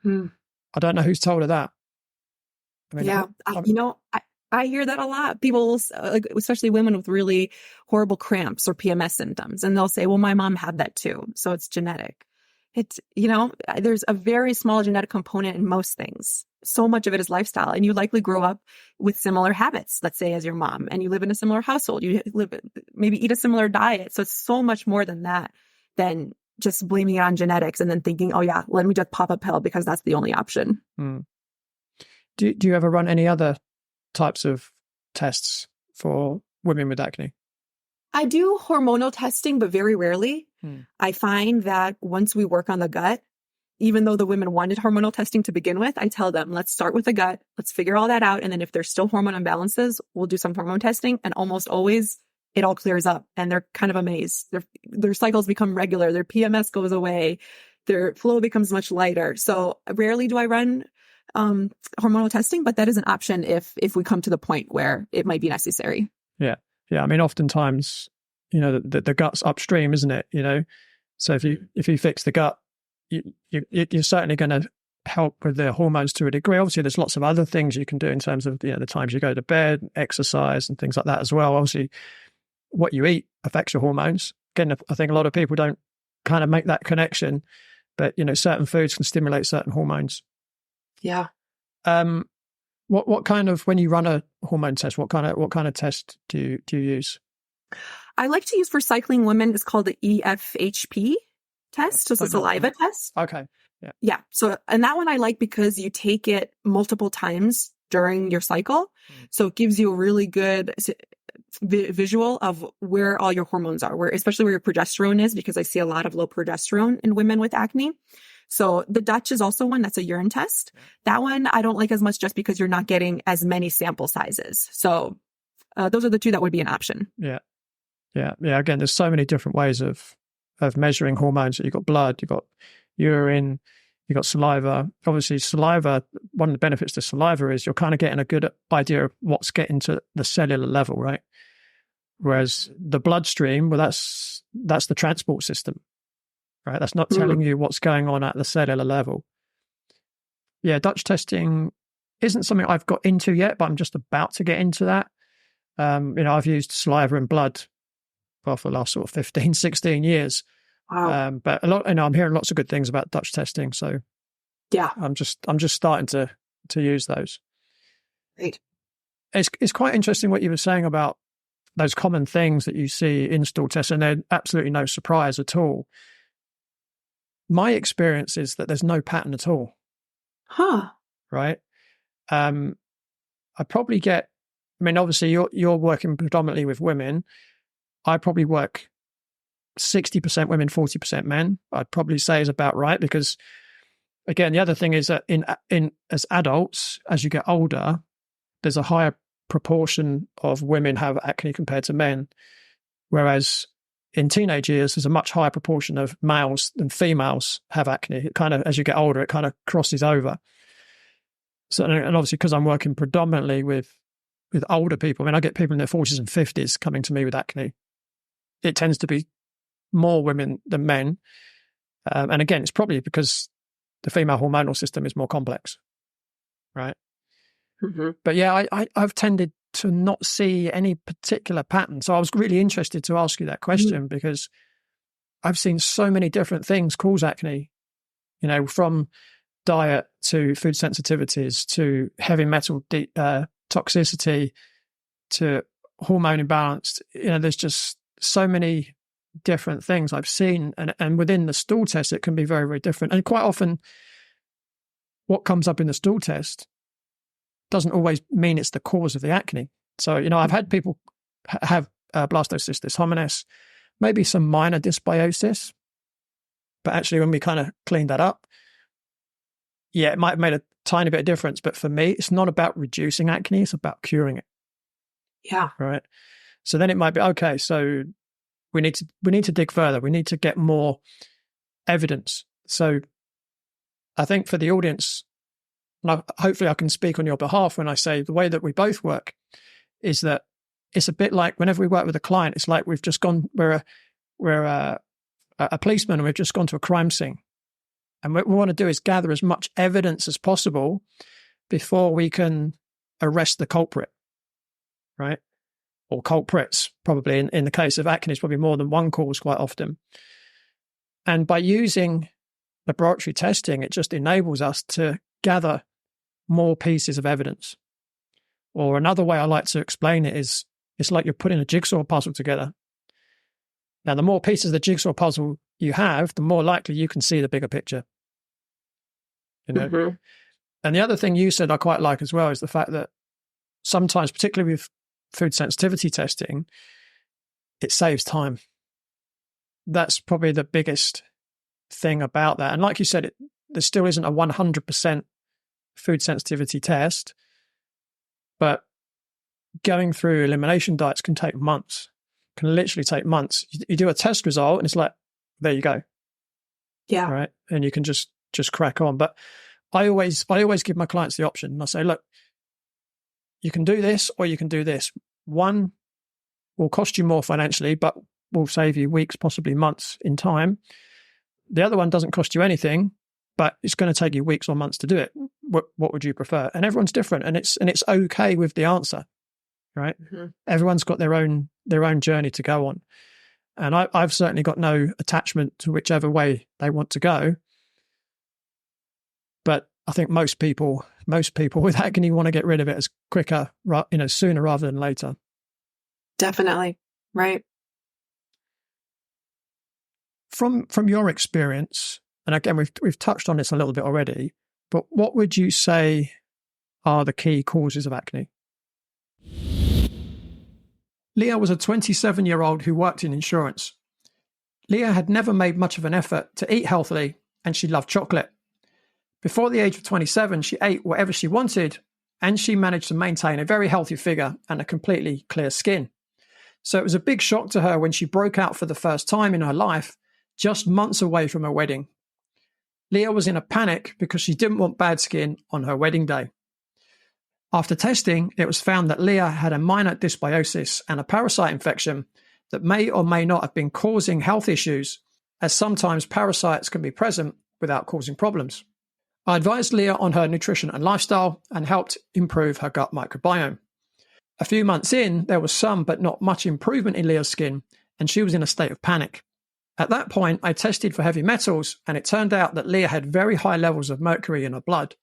Hmm. I don't know who's told her that. I mean, Yeah, I hear that a lot. People, like, especially women with really horrible cramps or PMS symptoms, and they'll say, well, my mom had that too, so it's genetic. It's, there's a very small genetic component in most things. So much of it is lifestyle, and you likely grow up with similar habits, let's say, as your mom, and you live in a similar household. You maybe eat a similar diet. So it's so much more than that, than just blaming it on genetics and then thinking, oh yeah, let me just pop a pill because that's the only option. hmm. Do you ever run any other types of tests for women with acne? I do hormonal testing, but very rarely. I find that once we work on the gut, even though the women wanted hormonal testing to begin with, I tell them, let's start with the gut. Let's figure all that out. And then if there's still hormone imbalances, we'll do some hormone testing. And almost always it all clears up and they're kind of amazed. Their cycles become regular. Their PMS goes away. Their flow becomes much lighter. So rarely do I run hormonal testing, but that is an option if we come to the point where it might be necessary. Yeah. I mean, oftentimes, the gut's upstream, isn't it? So if you fix the gut, you're certainly going to help with the hormones to a degree. Obviously, there's lots of other things you can do in terms of the times you go to bed, exercise, and things like that as well. Obviously, what you eat affects your hormones. Again, I think a lot of people don't kind of make that connection, but certain foods can stimulate certain hormones. Yeah. What kind of, when you run a hormone test, what kind of test do you use? I like to use for cycling women. It's called the EFHP test. So it's a saliva test. Okay. Yeah. So, and that one I like because you take it multiple times during your cycle. So it gives you a really good visual of where all your hormones are, especially where your progesterone is, because I see a lot of low progesterone in women with acne. So the Dutch is also one that's a urine test. That one I don't like as much just because you're not getting as many sample sizes. So those are the two that would be an option. Yeah. Again, there's so many different ways of measuring hormones. You've got blood, you've got urine, you've got saliva. Obviously, saliva, one of the benefits to saliva is you're kind of getting a good idea of what's getting to the cellular level, right? Whereas the bloodstream, well, that's the transport system. Right, that's not telling you what's going on at the cellular level. Yeah, Dutch testing isn't something I've got into yet, but I'm just about to get into that. I've used saliva and blood for the last sort of 15, 16 years. Wow. But a lot, I'm hearing lots of good things about Dutch testing. So yeah, I'm just starting to use those. Great. It's quite interesting what you were saying about those common things that you see in stool tests, and they're absolutely no surprise at all. My experience is that there's no pattern at all. Huh. Right. I probably get, obviously you're working predominantly with women. I probably work 60% women, 40% men. I'd probably say is about right, because again, the other thing is that in as adults, as you get older, there's a higher proportion of women have acne compared to men. Whereas in teenage years, there's a much higher proportion of males than females have acne. It kind of, as you get older, it kind of crosses over. So, and obviously, because I'm working predominantly with older people, I get people in their 40s and 50s coming to me with acne. It tends to be more women than men. And again, it's probably because the female hormonal system is more complex, right? Mm-hmm. But yeah, I've tended to not see any particular pattern. So I was really interested to ask you that question because I've seen so many different things cause acne, from diet to food sensitivities to heavy metal toxicity to hormone imbalance. There's just so many different things I've seen. And within the stool test, it can be very, very different. And quite often what comes up in the stool test doesn't always mean it's the cause of the acne. So, I've had people have blastocystis hominis, maybe some minor dysbiosis, but actually when we kind of cleaned that up, yeah, it might have made a tiny bit of difference. But for me, it's not about reducing acne, it's about curing it. Yeah. Right. So then it might be, okay, so we need to dig further. We need to get more evidence. So I think for the audience and hopefully I can speak on your behalf when I say the way that we both work is that it's a bit like whenever we work with a client, it's like we're a policeman and we've just gone to a crime scene. And what we want to do is gather as much evidence as possible before we can arrest the culprit, right? Or culprits, probably. In the case of acne, it's probably more than one cause quite often. And by using laboratory testing, it just enables us to gather more pieces of evidence. Or another way I like to explain it is it's like you're putting a jigsaw puzzle together. Now, the more pieces of the jigsaw puzzle you have, the more likely you can see the bigger picture. You know? Mm-hmm. And the other thing you said I quite like as well is the fact that sometimes, particularly with food sensitivity testing, it saves time. That's probably the biggest thing about that. And like you said, there still isn't a 100% food sensitivity test, but going through elimination diets can take months, can literally take months. You do a test result and it's like, there you go. Yeah. Right. And you can just crack on. But I always give my clients the option. And I say, look, you can do this or you can do this. One will cost you more financially, but will save you weeks, possibly months in time. The other one doesn't cost you anything, but it's going to take you weeks or months to do it. What would you prefer? And everyone's different, and it's okay with the answer, right? Mm-hmm. Everyone's got their own journey to go on, and I've certainly got no attachment to whichever way they want to go. But I think most people with acne want to get rid of it as quicker, sooner rather than later. Definitely, right. From your experience, and again, we've touched on this a little bit already, but what would you say are the key causes of acne? Leah was a 27-year-old who worked in insurance. Leah had never made much of an effort to eat healthily, and she loved chocolate. Before the age of 27, she ate whatever she wanted, and she managed to maintain a very healthy figure and a completely clear skin. So it was a big shock to her when she broke out for the first time in her life, just months away from her wedding. Leah was in a panic because she didn't want bad skin on her wedding day. After testing, it was found that Leah had a minor dysbiosis and a parasite infection that may or may not have been causing health issues, as sometimes parasites can be present without causing problems. I advised Leah on her nutrition and lifestyle and helped improve her gut microbiome. A few months in, there was some but not much improvement in Leah's skin, and she was in a state of panic. At that point, I tested for heavy metals, and it turned out that Leah had very high levels of mercury in her blood.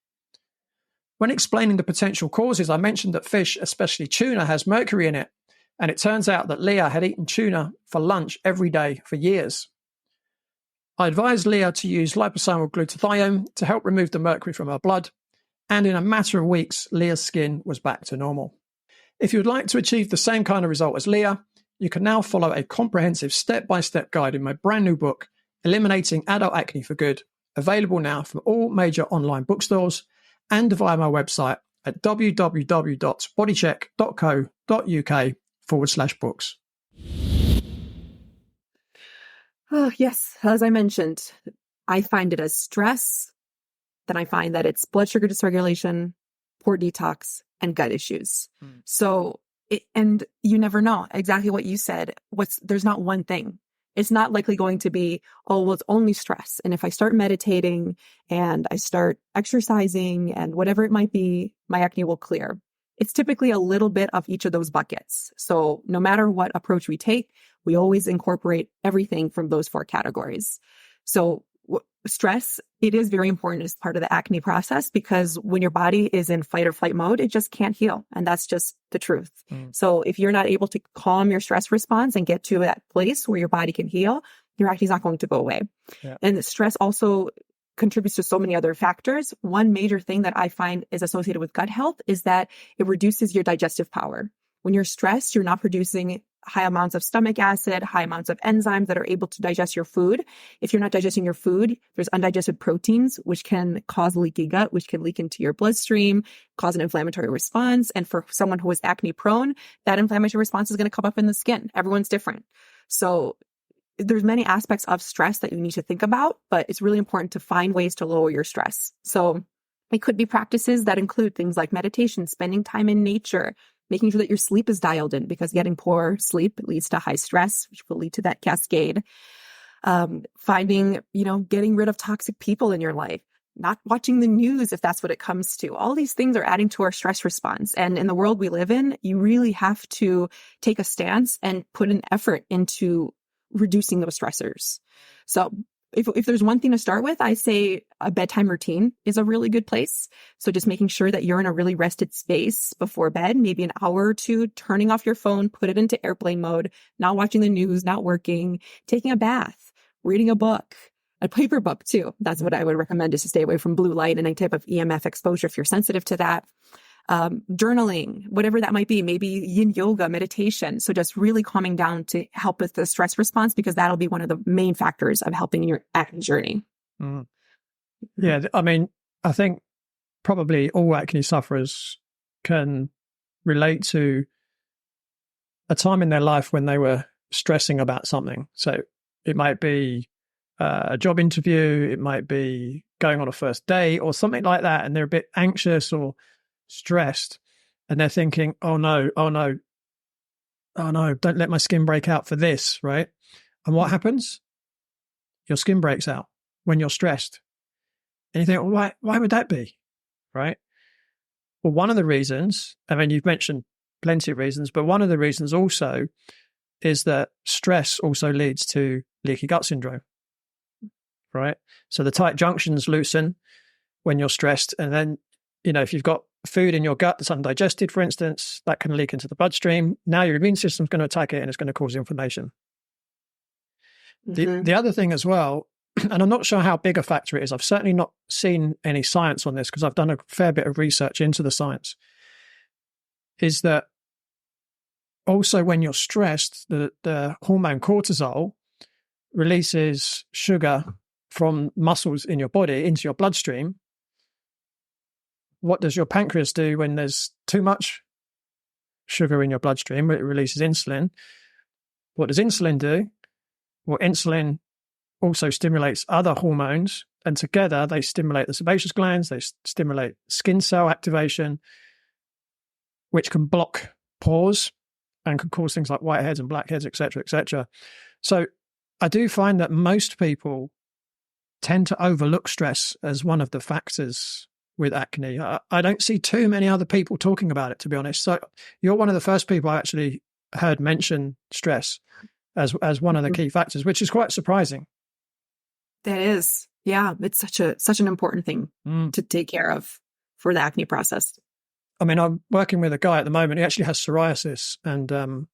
When explaining the potential causes, I mentioned that fish, especially tuna, has mercury in it, and it turns out that Leah had eaten tuna for lunch every day for years. I advised Leah to use liposomal glutathione to help remove the mercury from her blood, and in a matter of weeks, Leah's skin was back to normal. If you would like to achieve the same kind of result as Leah, you can now follow a comprehensive step-by-step guide in my brand new book, Eliminating Adult Acne for Good, available now from all major online bookstores and via my website at www.bodycheck.co.uk/books. Oh, yes. As I mentioned, I find it as stress. Then I find that it's blood sugar dysregulation, poor detox, and gut issues. So, and you never know exactly what you said. There's not one thing. It's not likely going to be, oh, well, it's only stress. And if I start meditating and I start exercising and whatever it might be, my acne will clear. It's typically a little bit of each of those buckets. So no matter what approach we take, we always incorporate everything from those 4 categories. So stress, it is very important as part of the acne process, because when your body is in fight or flight mode, it just can't heal. And that's just the truth. So if you're not able to calm your stress response and get to that place where your body can heal, your acne is not going to go away. Yeah. And the stress also contributes to so many other factors. One major thing that I find is associated with gut health is that it reduces your digestive power. When you're stressed, you're not producing high amounts of stomach acid, high amounts of enzymes that are able to digest your food. If you're not digesting your food, there's undigested proteins, which can cause leaky gut, which can leak into your bloodstream, cause an inflammatory response. And for someone who is acne prone, that inflammatory response is going to come up in the skin. Everyone's different. So there's many aspects of stress that you need to think about, but it's really important to find ways to lower your stress. So It could be practices that include things like meditation, spending time in nature, making sure that your sleep is dialed in, because getting poor sleep leads to high stress, which will lead to that cascade. Finding, getting rid of toxic people in your life, not watching the news if that's what it comes to. All these things are adding to our stress response. And in the world we live in, you really have to take a stance and put an effort into reducing those stressors. So if there's one thing to start with, I say a bedtime routine is a really good place. So just making sure that you're in a really rested space before bed, maybe an hour or two, turning off your phone, put it into airplane mode, not watching the news, not working, taking a bath, reading a book, a paper book too. That's what I would recommend, is to stay away from blue light and any type of EMF exposure if you're sensitive to that. Journaling, whatever that might be, maybe yin yoga, meditation. So just really calming down to help with the stress response, because that'll be one of the main factors of helping your acne journey. Mm. Yeah, I mean, I think probably all acne sufferers can relate to a time in their life when they were stressing about something. So it might be a job interview, it might be going on a first date or something like that, and they're a bit anxious or stressed, and they're thinking, oh no, don't let my skin break out for this, right? And what happens? Your skin breaks out when you're stressed. And you think, well, why would that be, right? Well, one of the reasons, I mean, you've mentioned plenty of reasons, but one of the reasons also is that stress also leads to leaky gut syndrome, right? So the tight junctions loosen when you're stressed. And then, if you've got food in your gut that's undigested, for instance, that can leak into the bloodstream. Now your immune system's going to attack it and it's going to cause inflammation. Mm-hmm. The other thing as well, and I'm not sure how big a factor it is, I've certainly not seen any science on this because I've done a fair bit of research into the science, is that also when you're stressed, the hormone cortisol releases sugar from muscles in your body into your bloodstream. What does your pancreas do when there's too much sugar in your bloodstream? It releases insulin. What does insulin do? Well, insulin also stimulates other hormones, and together they stimulate the sebaceous glands, they stimulate skin cell activation, which can block pores and can cause things like whiteheads and blackheads, etc., etc. So I do find that most people tend to overlook stress as one of the factors with acne. I don't see too many other people talking about it, to be honest. So you're one of the first people I actually heard mention stress as one of the key factors, which is quite surprising. That is. Yeah, it's such an important thing to take care of for the acne process. I mean, I'm working with a guy at the moment. He actually has psoriasis, and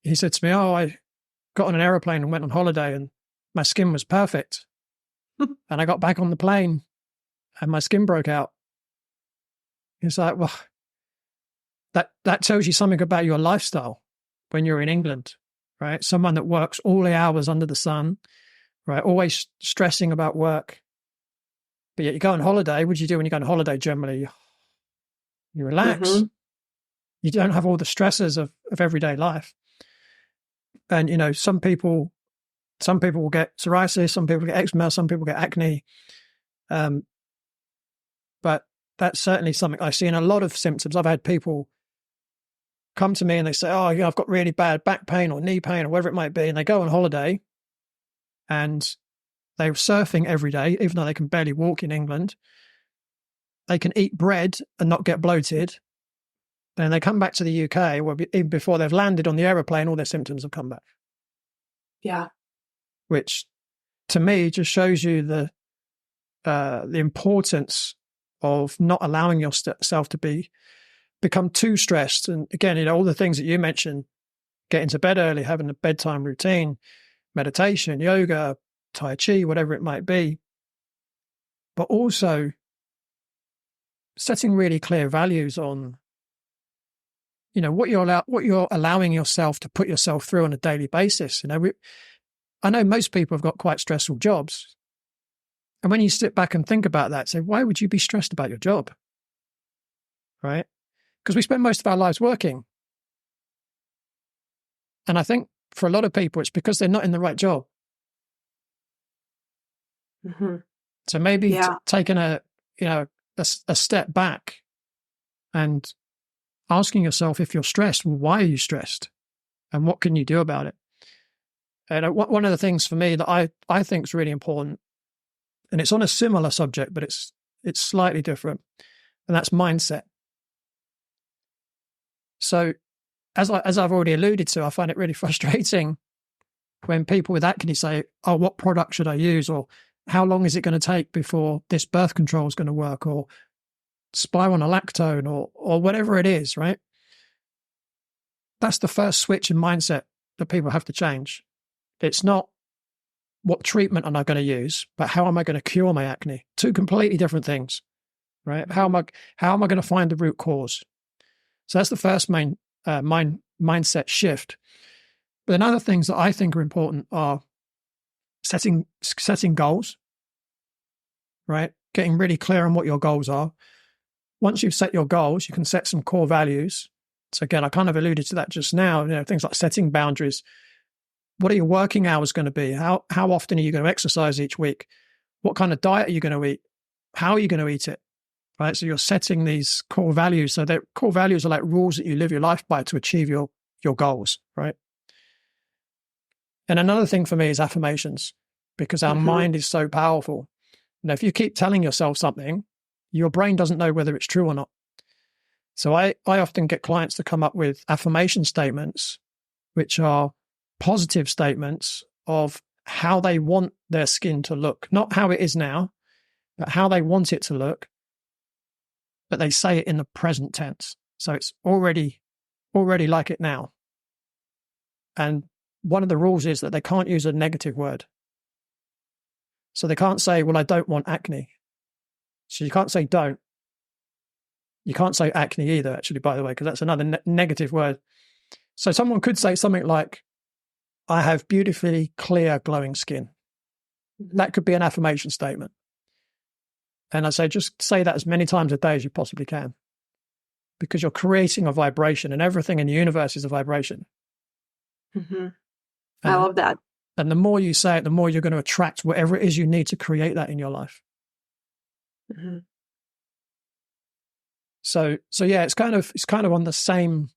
he said to me, "Oh, I got on an aeroplane and went on holiday, and my skin was perfect, and I got back on the plane, and my skin broke out." It's like, well, that tells you something about your lifestyle when you're in England, right? Someone that works all the hours under the sun, right? Always stressing about work. But yet you go on holiday. What do you do when you go on holiday generally? You relax. Mm-hmm. You don't have all the stresses of everyday life. And, some people will get psoriasis, some people get eczema, some people get acne. But that's certainly something I see in a lot of symptoms. I've had people come to me and they say, "Oh, I've got really bad back pain or knee pain or whatever it might be." And they go on holiday and they're surfing every day, even though they can barely walk in England. They can eat bread and not get bloated. Then they come back to the UK, well, even before they've landed on the aeroplane, all their symptoms have come back. Yeah. Which to me just shows you the importance of not allowing yourself to become too stressed. And again, all the things that you mentioned, getting to bed early, having a bedtime routine, meditation, yoga, Tai Chi, whatever it might be, but also setting really clear values on, what you're allowing yourself to put yourself through on a daily basis. I know most people have got quite stressful jobs. And when you sit back and think about that, say, why would you be stressed about your job? Right? Because we spend most of our lives working. And I think for a lot of people, it's because they're not in the right job. Mm-hmm. So maybe taking a a step back and asking yourself, if you're stressed, well, why are you stressed? And what can you do about it? And one of the things for me that I think is really important, and it's on a similar subject, but it's slightly different, and that's mindset. So as I've already alluded to, I find it really frustrating when people with acne say, oh, what product should I use? Or how long is it going to take before this birth control is going to work? Or spironolactone or whatever it is, right? That's the first switch in mindset that people have to change. It's not what treatment am I going to use, but how am I going to cure my acne? Two completely different things, right? How am I going to find the root cause? So that's the first main mindset shift. But then other things that I think are important are setting goals, right? Getting really clear on what your goals are. Once you've set your goals, you can set some core values. So again, I kind of alluded to that just now, things like setting boundaries. What are your working hours going to be? How often are you going to exercise each week? What kind of diet are you going to eat? How are you going to eat it? Right? So you're setting these core values. So that core values are like rules that you live your life by to achieve your goals, right? And another thing for me is affirmations, because our mind is so powerful. If you keep telling yourself something, your brain doesn't know whether it's true or not. So I often get clients to come up with affirmation statements, which are positive statements of how they want their skin to look, not how it is now, but how they want it to look. But they say it in the present tense. So it's already like it now. And one of the rules is that they can't use a negative word. So they can't say, well, I don't want acne. So you can't say don't. You can't say acne either, actually, by the way, because that's another negative word. So someone could say something like, I have beautifully clear, glowing skin. That could be an affirmation statement. And I say, just say that as many times a day as you possibly can, because you're creating a vibration, and everything in the universe is a vibration. I love that. And the more you say it, the more you're going to attract whatever it is you need to create that in your life. So yeah, it's kind of on the same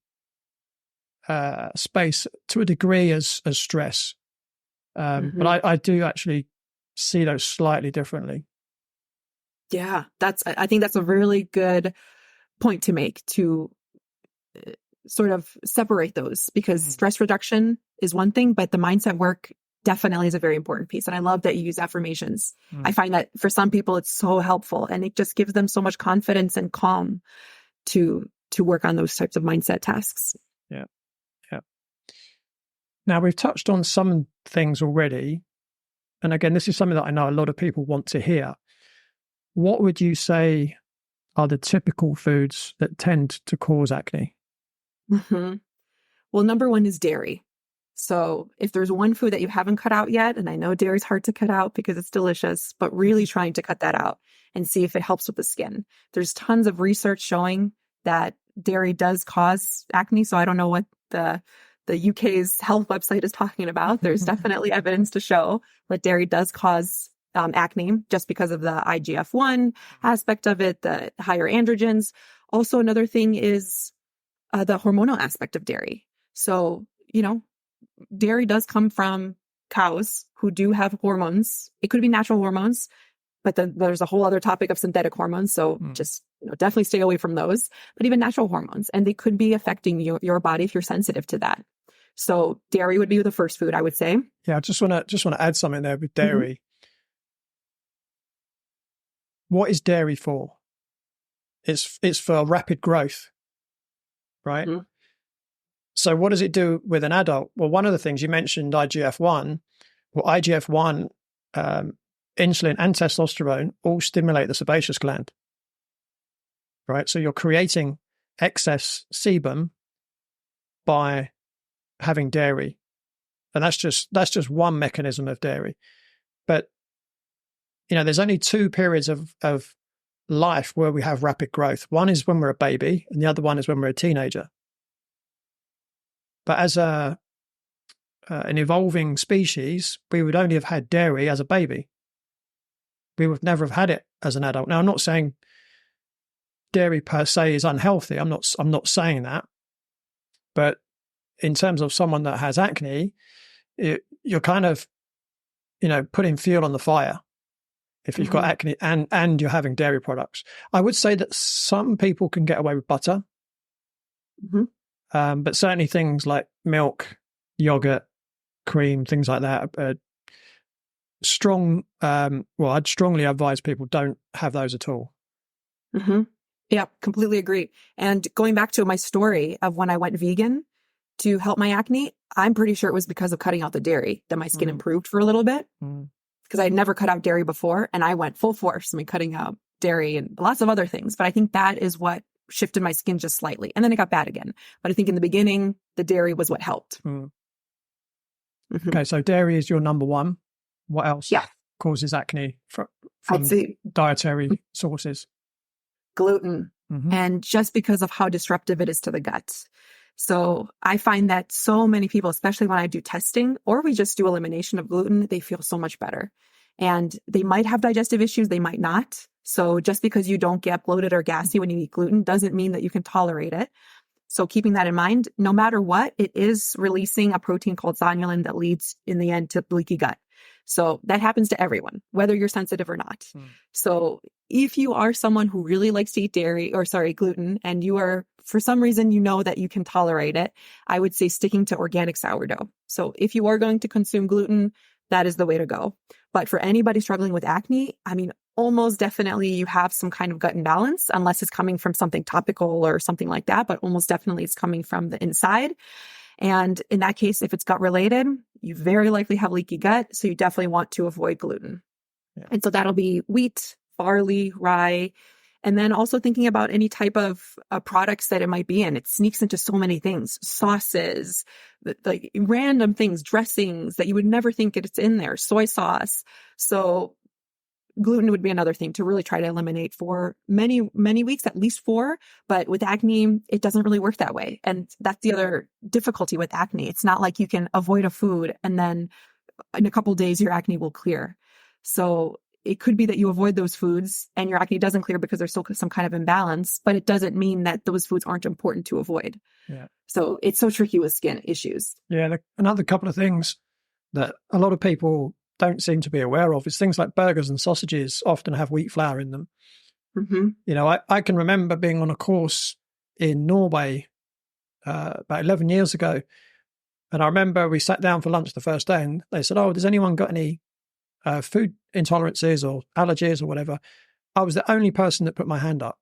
space to a degree as stress, but I do actually see those slightly differently. Yeah, I think that's a really good point to make, to sort of separate those, because stress reduction is one thing, but the mindset work definitely is a very important piece. And I love that you use affirmations. I find that for some people, it's so helpful, and it just gives them so much confidence and calm to work on those types of mindset tasks. Yeah. Now, we've touched on some things already. And again, this is something that I know a lot of people want to hear. What would you say are the typical foods that tend to cause acne? Well, number one is dairy. So if there's one food that you haven't cut out yet, and I know dairy's hard to cut out because it's delicious, but really trying to cut that out and see if it helps with the skin. There's tons of research showing that dairy does cause acne. So I don't know what the UK's health website is talking about. There's definitely evidence to show that dairy does cause acne, just because of the IGF-1 aspect of it, the higher androgens. Also, another thing is the hormonal aspect of dairy. So, dairy does come from cows who do have hormones. It could be natural hormones, but then there's a whole other topic of synthetic hormones. So just definitely stay away from those, but even natural hormones. And they could be affecting your body if you're sensitive to that. So dairy would be the first food, I would say. Yeah, I just want to add something there with dairy. What is dairy for? It's for rapid growth, right? So what does it do with an adult? Well, one of the things you mentioned, IGF-1. Well, IGF-1, insulin and testosterone all stimulate the sebaceous gland, right? So you're creating excess sebum by having dairy. And that's just one mechanism of dairy. But, there's only two periods of life where we have rapid growth. One is when we're a baby, and the other one is when we're a teenager. But as an evolving species, we would only have had dairy as a baby. We would never have had it as an adult. Now, I'm not saying dairy per se is unhealthy. I'm not saying that. But in terms of someone that has acne, you're kind of, putting fuel on the fire if you've got acne and you're having dairy products. I would say that some people can get away with butter, but certainly things like milk, yogurt, cream, things like that, strong. I'd strongly advise people don't have those at all. Yeah, completely agree. And going back to my story of when I went vegan to help my acne, I'm pretty sure it was because of cutting out the dairy that my skin improved for a little bit, because I had never cut out dairy before, and I went full force, cutting out dairy and lots of other things. But I think that is what shifted my skin just slightly, and then it got bad again. But I think in the beginning, the dairy was what helped. Okay, so dairy is your number one. What else causes acne from dietary sources? Gluten. And just because of how disruptive it is to the gut. So I find that so many people, especially when I do testing or we just do elimination of gluten, they feel so much better. And they might have digestive issues, they might not. So just because you don't get bloated or gassy when you eat gluten doesn't mean that you can tolerate it. So keeping that in mind, no matter what, it is releasing a protein called zonulin that leads in the end to leaky gut. So that happens to everyone, whether you're sensitive or not. So if you are someone who really likes to eat gluten, and you are, for some reason, that you can tolerate it, I would say sticking to organic sourdough. So if you are going to consume gluten, that is the way to go. But for anybody struggling with acne, almost definitely you have some kind of gut imbalance, unless it's coming from something topical or something like that, but almost definitely it's coming from the inside. And in that case, if it's gut related, you very likely have leaky gut. So you definitely want to avoid gluten. And so that'll be wheat, barley, rye, and then also thinking about any type of products that it might be in. It sneaks into so many things, sauces, like random things, dressings that you would never think it's in there, soy sauce. So gluten would be another thing to really try to eliminate for many, many weeks, at least 4. But with acne, it doesn't really work that way. And that's the other difficulty with acne. It's not like you can avoid a food and then in a couple of days, your acne will clear. So it could be that you avoid those foods and your acne doesn't clear because there's still some kind of imbalance, but it doesn't mean that those foods aren't important to avoid. So it's so tricky with skin issues. Another couple of things that a lot of people don't seem to be aware of is things like burgers and sausages often have wheat flour in them. I can remember being on a course in Norway about 11 years ago, and I remember we sat down for lunch the first day and they said, does anyone got any food intolerances or allergies or whatever? I was the only person that put my hand up,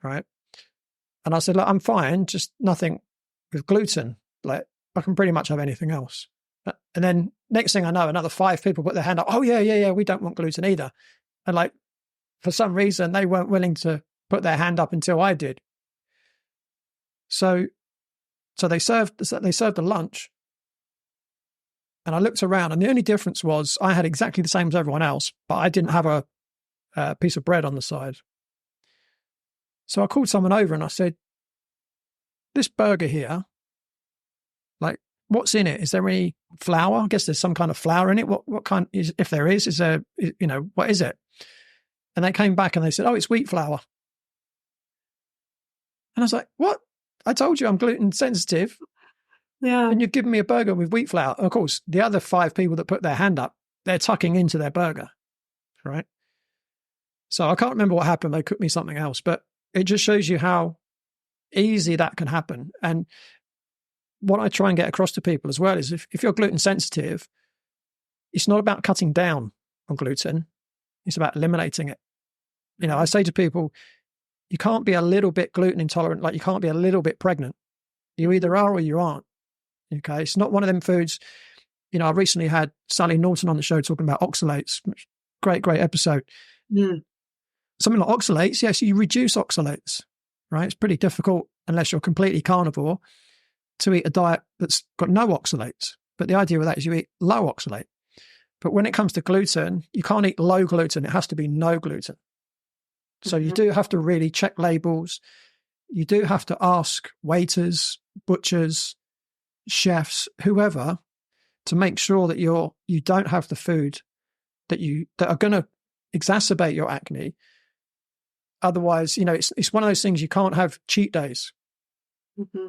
right? And I said, look, I'm fine, just nothing with gluten. Like, I can pretty much have anything else. And then next thing I know, another 5 people put their hand up. Oh, yeah, we don't want gluten either. And for some reason, they weren't willing to put their hand up until I did. So they served the lunch. And I looked around, and the only difference was I had exactly the same as everyone else, but I didn't have a piece of bread on the side. So I called someone over and I said, this burger here, what's in it? Is there any flour? I guess there's some kind of flour in it. What kind is, if there is there, what is it? And they came back and they said, it's wheat flour. And I was like, what? I told you I'm gluten sensitive. And you've given me a burger with wheat flour. Of course, the other 5 people that put their hand up, they're tucking into their burger, right? So I can't remember what happened. They cooked me something else, but it just shows you how easy that can happen. And what I try and get across to people as well is if you're gluten sensitive, it's not about cutting down on gluten. It's about eliminating it. I say to people, you can't be a little bit gluten intolerant, like you can't be a little bit pregnant. You either are or you aren't. Okay. It's not one of them foods. I recently had Sally Norton on the show talking about oxalates. Great episode. Something like oxalates, yes, you reduce oxalates, right? It's pretty difficult unless you're completely carnivore to eat a diet that's got no oxalates. But the idea with that is you eat low oxalate. But when it comes to gluten, you can't eat low gluten. It has to be no gluten. So you do have to really check labels. You do have to ask waiters, butchers, chefs, whoever, to make sure that you don't have the food that are going to exacerbate your acne. Otherwise, it's one of those things, you can't have cheat days,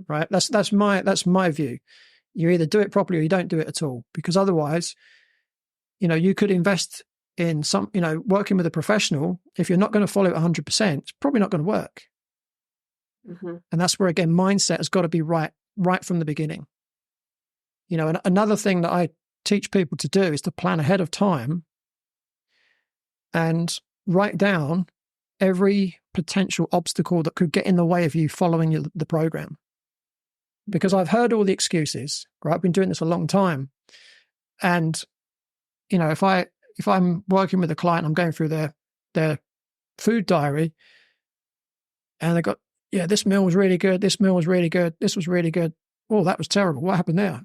right? That's my view. You either do it properly or you don't do it at all, because otherwise, you could invest in some, working with a professional. If you're not going to follow it 100%, it's probably not going to work. And that's where, again, mindset has got to be right from the beginning. And another thing that I teach people to do is to plan ahead of time and write down every potential obstacle that could get in the way of you following the program. Because I've heard all the excuses, right? I've been doing this a long time. And, if I'm working with a client, I'm going through their food diary, and they got, this meal was really good. This meal was really good. This was really good. Oh, that was terrible. What happened there?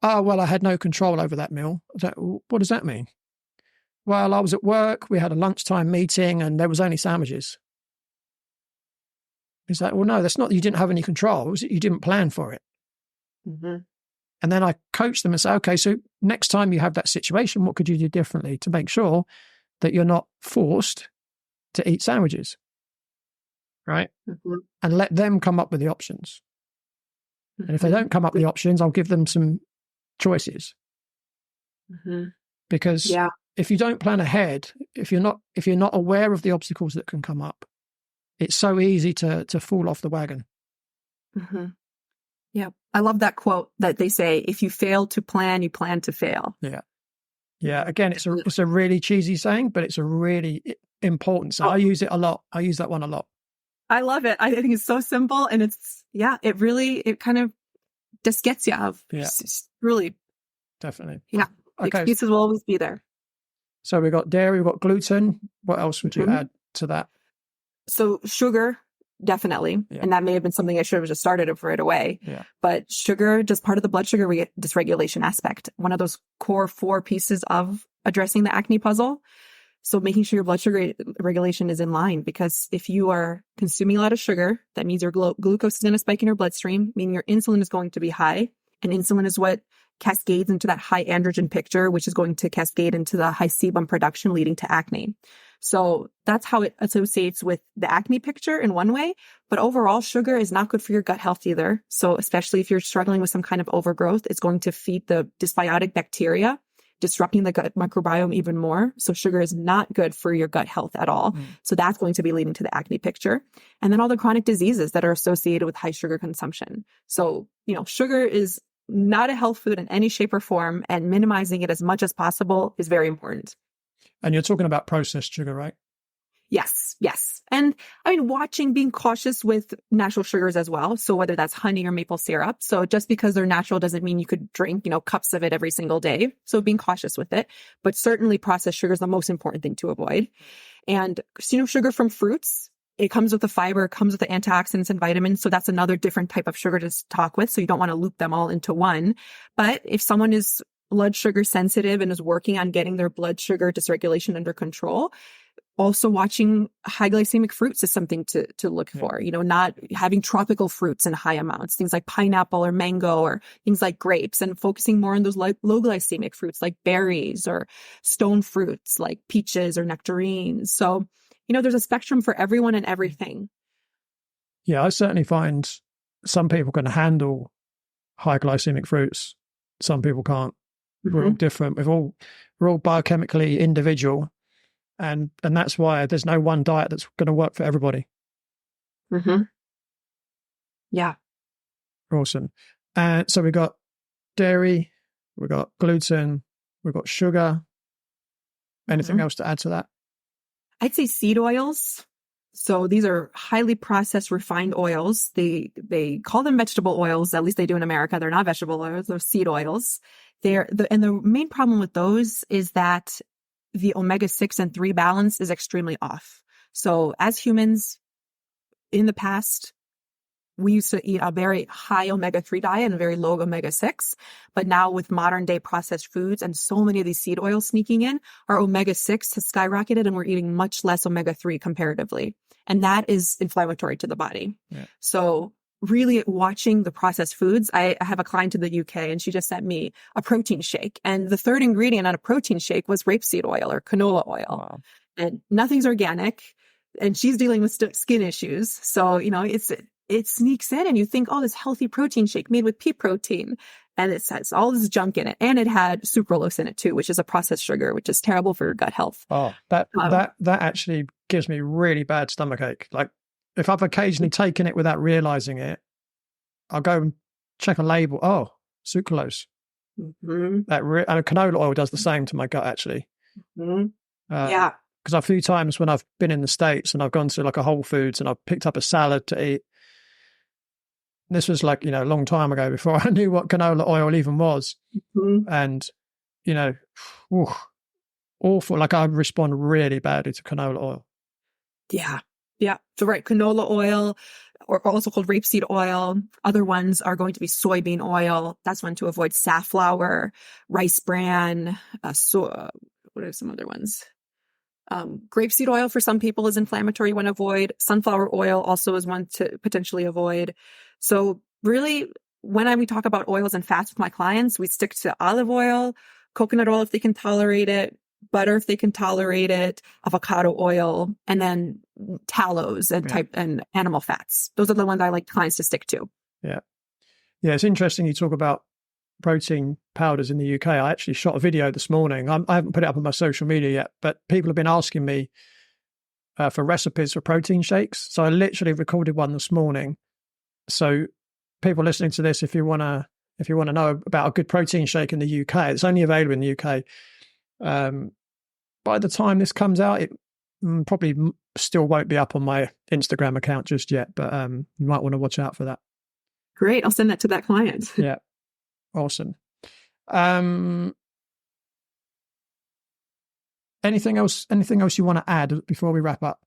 Oh, well, I had no control over that meal. I was like, what does that mean? Well, I was at work. We had a lunchtime meeting and there was only sandwiches. It's like, well, no, that's not that you didn't have any control. It was that you didn't plan for it. And then I coach them and say, okay, so next time you have that situation, what could you do differently to make sure that you're not forced to eat sandwiches? Right? And let them come up with the options. And if they don't come up with the options, I'll give them some choices. Because if you don't plan ahead, if you're not aware of the obstacles that can come up, it's so easy to fall off the wagon. Yeah. I love that quote that they say, if you fail to plan, you plan to fail. Yeah. Again, it's a really cheesy saying, but it's a really important. So I use it a lot. I use that one a lot. I love it. I think it's so simple, and it kind of just gets you out. Really. Definitely. Yeah. The excuses will always be there. So we've got dairy, we've got gluten. What else would you add to that? So sugar, definitely. And that may have been something I should have just started it right away. But sugar, just part of the blood sugar dysregulation aspect, one of those core 4 pieces of addressing the acne puzzle. So making sure your blood sugar regulation is in line, because if you are consuming a lot of sugar, that means your glucose is going to spike in your bloodstream, meaning your insulin is going to be high. And insulin is what cascades into that high androgen picture, which is going to cascade into the high sebum production, leading to acne. So that's how it associates with the acne picture in one way. But overall, sugar is not good for your gut health either. So especially if you're struggling with some kind of overgrowth, it's going to feed the dysbiotic bacteria, disrupting the gut microbiome even more. So sugar is not good for your gut health at all. So that's going to be leading to the acne picture. And then all the chronic diseases that are associated with high sugar consumption. So, sugar is not a health food in any shape or form, and minimizing it as much as possible is very important. And you're talking about processed sugar, right? Yes. And being cautious with natural sugars as well. So whether that's honey or maple syrup. So just because they're natural doesn't mean you could drink, cups of it every single day. So being cautious with it, but certainly processed sugar is the most important thing to avoid. And, sugar from fruits, it comes with the fiber, it comes with the antioxidants and vitamins. So that's another different type of sugar to talk with. So you don't want to loop them all into one. But if someone is blood sugar sensitive and is working on getting their blood sugar dysregulation under control, also watching high glycemic fruits is something to look for, not having tropical fruits in high amounts, things like pineapple or mango or things like grapes, and focusing more on those low glycemic fruits like berries or stone fruits like peaches or nectarines. So, there's a spectrum for everyone and everything. Yeah, I certainly find some people can handle high glycemic fruits. Some people can't. We're all different. We're all biochemically individual. And that's why there's no one diet that's going to work for everybody. Yeah. Awesome. So we got dairy, we got gluten, we got sugar. Anything else to add to that? I'd say seed oils. So these are highly processed, refined oils. They call them vegetable oils. At least they do in America. They're not vegetable oils. They're seed oils. And the main problem with those is that the omega-6 and 3 balance is extremely off. So as humans in the past, we used to eat a very high omega-3 diet and a very low omega-6. But now with modern day processed foods and so many of these seed oils sneaking in, our omega-6 has skyrocketed and we're eating much less omega-3 comparatively. And that is inflammatory to the body. So really watching the processed foods. I have a client in the UK and she just sent me a protein shake. And the third ingredient on a protein shake was rapeseed oil or canola oil. and nothing's organic, and she's dealing with skin issues. So, it sneaks in and you think, oh, this healthy protein shake made with pea protein. And it says all this junk in it. And it had sucralose in it too, which is a processed sugar, which is terrible for your gut health. Oh, that actually gives me really bad stomachache. Like if I've occasionally taken it without realizing it, I'll go and check a label. Oh, sucralose. Mm-hmm. And canola oil does the same to my gut, actually. Mm-hmm. Yeah. Because a few times when I've been in the States and I've gone to like a Whole Foods and I've picked up a salad to eat, this was like, a long time ago before I knew what canola oil even was. Mm-hmm. And, awful. Like I respond really badly to canola oil. Yeah. Yeah. So right. Canola oil, or also called rapeseed oil. Other ones are going to be soybean oil. That's one to avoid. Safflower, rice bran, what are some other ones? Grapeseed oil for some people is inflammatory, you want to avoid. Sunflower oil also is one to potentially avoid. So really, when we talk about oils and fats with my clients, we stick to olive oil, coconut oil if they can tolerate it, butter if they can tolerate it, avocado oil, and then tallows and animal fats. Those are the ones I like clients to stick to. Yeah. Yeah, it's interesting you talk about protein powders in the UK. I actually shot a video this morning. I haven't put it up on my social media yet, but people have been asking me for recipes for protein shakes. So I literally recorded one this morning. So people listening to this, if you want to know about a good protein shake in the UK, it's only available in the UK. By the time this comes out, it probably still won't be up on my Instagram account just yet, but you might want to watch out for that. Great. I'll send that to that client. Yeah. Awesome. Anything else you want to add before we wrap up?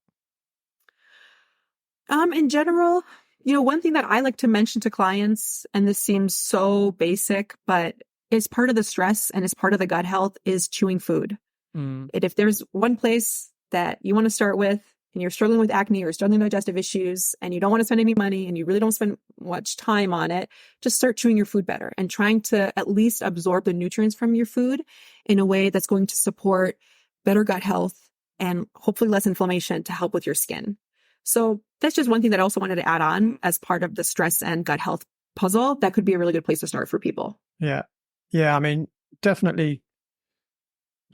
In general, one thing that I like to mention to clients, and this seems so basic, but is part of the stress and is part of the gut health, is chewing food. And if there's one place that you want to start with, and you're struggling with acne or struggling with digestive issues, and you don't want to spend any money and you really don't spend much time on it, just start chewing your food better and trying to at least absorb the nutrients from your food in a way that's going to support better gut health and hopefully less inflammation to help with your skin. So that's just one thing that I also wanted to add on as part of the stress and gut health puzzle. That could be a really good place to start for people. Yeah. Yeah. I mean, definitely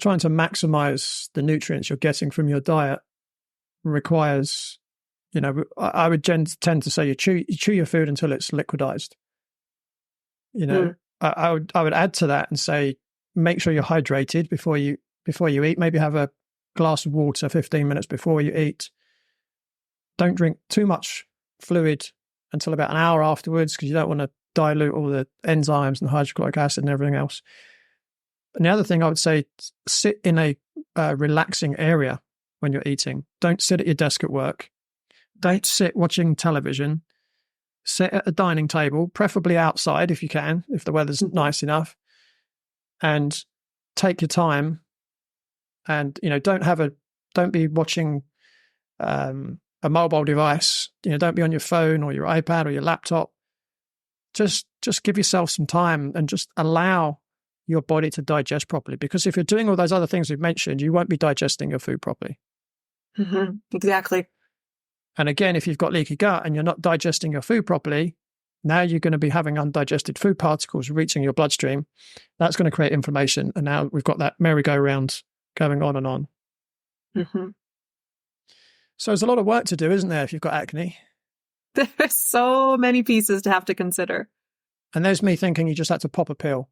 trying to maximize the nutrients you're getting from your diet requires, I would tend to say you chew your food until it's liquidized. I would add to that and say, make sure you're hydrated before you eat. Maybe have a glass of water 15 minutes before you eat. Don't drink too much fluid until about an hour afterwards, because you don't want to dilute all the enzymes and hydrochloric acid and everything else. And the other thing I would say, sit in a relaxing area when you're eating. Don't sit at your desk at work. Don't sit watching television. Sit at a dining table, preferably outside if you can, if the weather's nice enough. And take your time. And, don't be watching a mobile device. Don't be on your phone or your iPad or your laptop. Just give yourself some time and just allow your body to digest properly. Because if you're doing all those other things we've mentioned, you won't be digesting your food properly. Mm-hmm. Exactly. And again, if you've got leaky gut and you're not digesting your food properly, now you're going to be having undigested food particles reaching your bloodstream. That's going to create inflammation. And now we've got that merry-go-round going on and on. Mm-hmm. So there's a lot of work to do, isn't there, if you've got acne? There's so many pieces to have to consider. And there's me thinking you just had to pop a pill.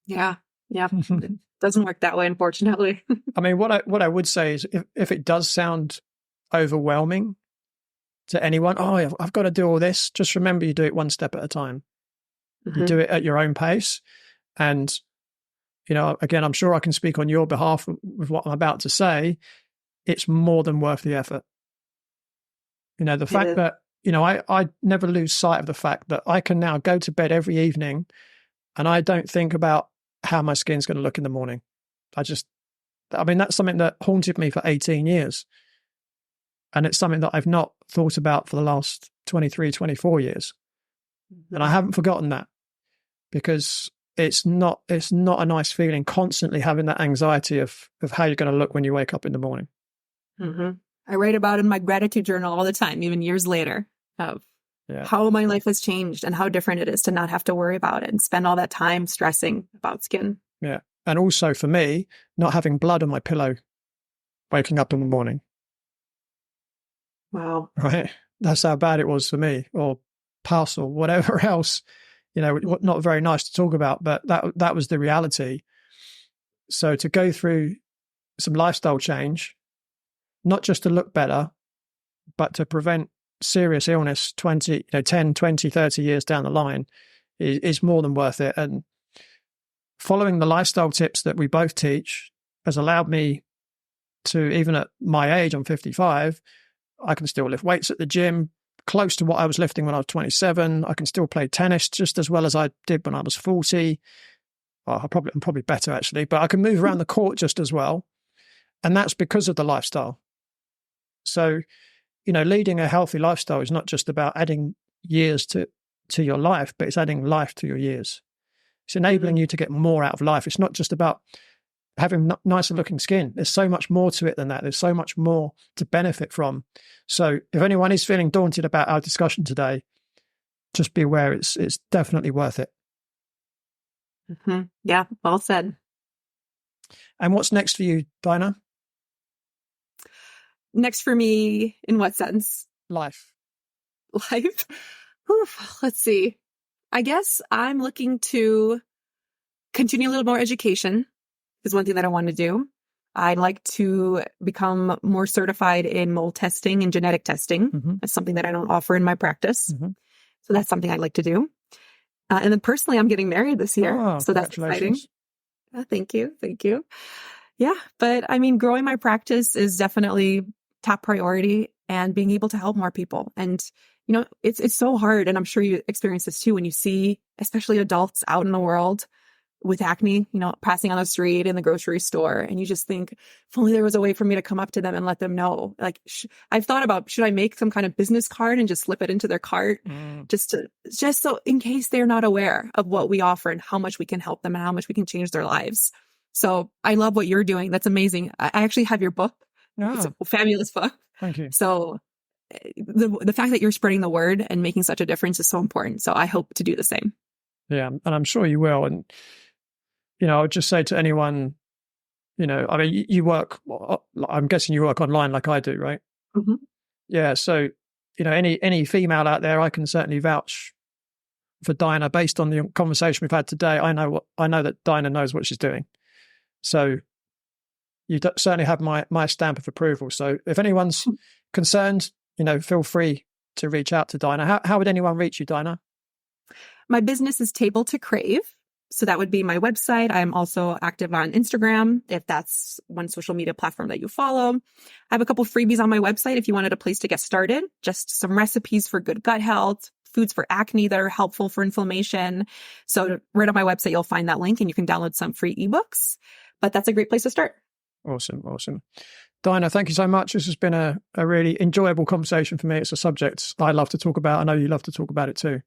Yeah. It doesn't work that way, unfortunately. I mean, what I would say is if it does sound overwhelming to anyone, I've got to do all this, just remember you do it one step at a time. Mm-hmm. You do it at your own pace. And, again, I'm sure I can speak on your behalf with what I'm about to say. It's more than worth the effort. The fact that, I never lose sight of the fact that I can now go to bed every evening and I don't think about how my skin's going to look in the morning. That's something that haunted me for 18 years. And it's something that I've not thought about for the last 23, 24 years. And I haven't forgotten that, because it's not a nice feeling constantly having that anxiety of how you're going to look when you wake up in the morning. Hmm. I write about in my gratitude journal all the time, even years later, of how my life has changed and how different it is to not have to worry about it and spend all that time stressing about skin. Yeah. And also for me, not having blood on my pillow waking up in the morning. Wow. Right. That's how bad it was for me, or pus or whatever else, not very nice to talk about, but that was the reality. So to go through some lifestyle change, not just to look better, but to prevent serious illness 10, 20, 30 years down the line is more than worth it. And following the lifestyle tips that we both teach has allowed me to, even at my age, I'm 55, I can still lift weights at the gym, close to what I was lifting when I was 27. I can still play tennis just as well as I did when I was 40. Well, I'm probably better actually, but I can move around the court just as well. And that's because of the lifestyle. So, leading a healthy lifestyle is not just about adding years to your life, but it's adding life to your years. It's enabling you to get more out of life. It's not just about having nicer looking skin. There's so much more to it than that. There's so much more to benefit from. So if anyone is feeling daunted about our discussion today, just be aware it's definitely worth it. Mm-hmm. Yeah, well said. And what's next for you, Daina? Next for me, in what sense? Life. Whew, let's see. I guess I'm looking to continue a little more education is one thing that I want to do. I'd like to become more certified in mold testing and genetic testing. Mm-hmm. That's something that I don't offer in my practice. Mm-hmm. So that's something I'd like to do. And then personally, I'm getting married this year. Oh, so that's exciting. Thank you. Thank you. Yeah. But I mean, growing my practice is definitely top priority, and being able to help more people. And, it's so hard. And I'm sure you experience this too, when you see, especially adults out in the world with acne, passing on the street, in the grocery store. And you just think, if only there was a way for me to come up to them and let them know. Like, I've thought about, should I make some kind of business card and just slip it into their cart? Just so in case they're not aware of what we offer and how much we can help them and how much we can change their lives. So I love what you're doing. That's amazing. I actually have your book. It's a fabulous book. Thank you. So the fact that you're spreading the word and making such a difference is so important. So I hope to do the same. Yeah. And I'm sure you will. And, I would just say to anyone, you work, I'm guessing you work online like I do, right? Mm-hmm. Yeah. So, any female out there, I can certainly vouch for Daina based on the conversation we've had today. I know that Daina knows what she's doing. So you certainly have my stamp of approval. So if anyone's concerned, feel free to reach out to Daina. How would anyone reach you, Daina? My business is Table to Crave. So that would be my website. I'm also active on Instagram, if that's one social media platform that you follow. I have a couple freebies on my website if you wanted a place to get started. Just some recipes for good gut health, foods for acne that are helpful for inflammation. So right on my website, you'll find that link and you can download some free ebooks. But that's a great place to start. Awesome. Daina, thank you so much. This has been a really enjoyable conversation for me. It's a subject I love to talk about. I know you love to talk about it too.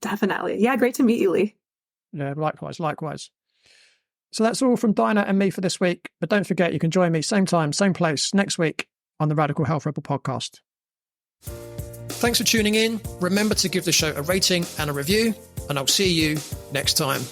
Definitely. Yeah, great to meet you, Lee. Yeah, likewise. So that's all from Daina and me for this week. But don't forget, you can join me same time, same place next week on the Radical Health Rebel podcast. Thanks for tuning in. Remember to give the show a rating and a review, and I'll see you next time.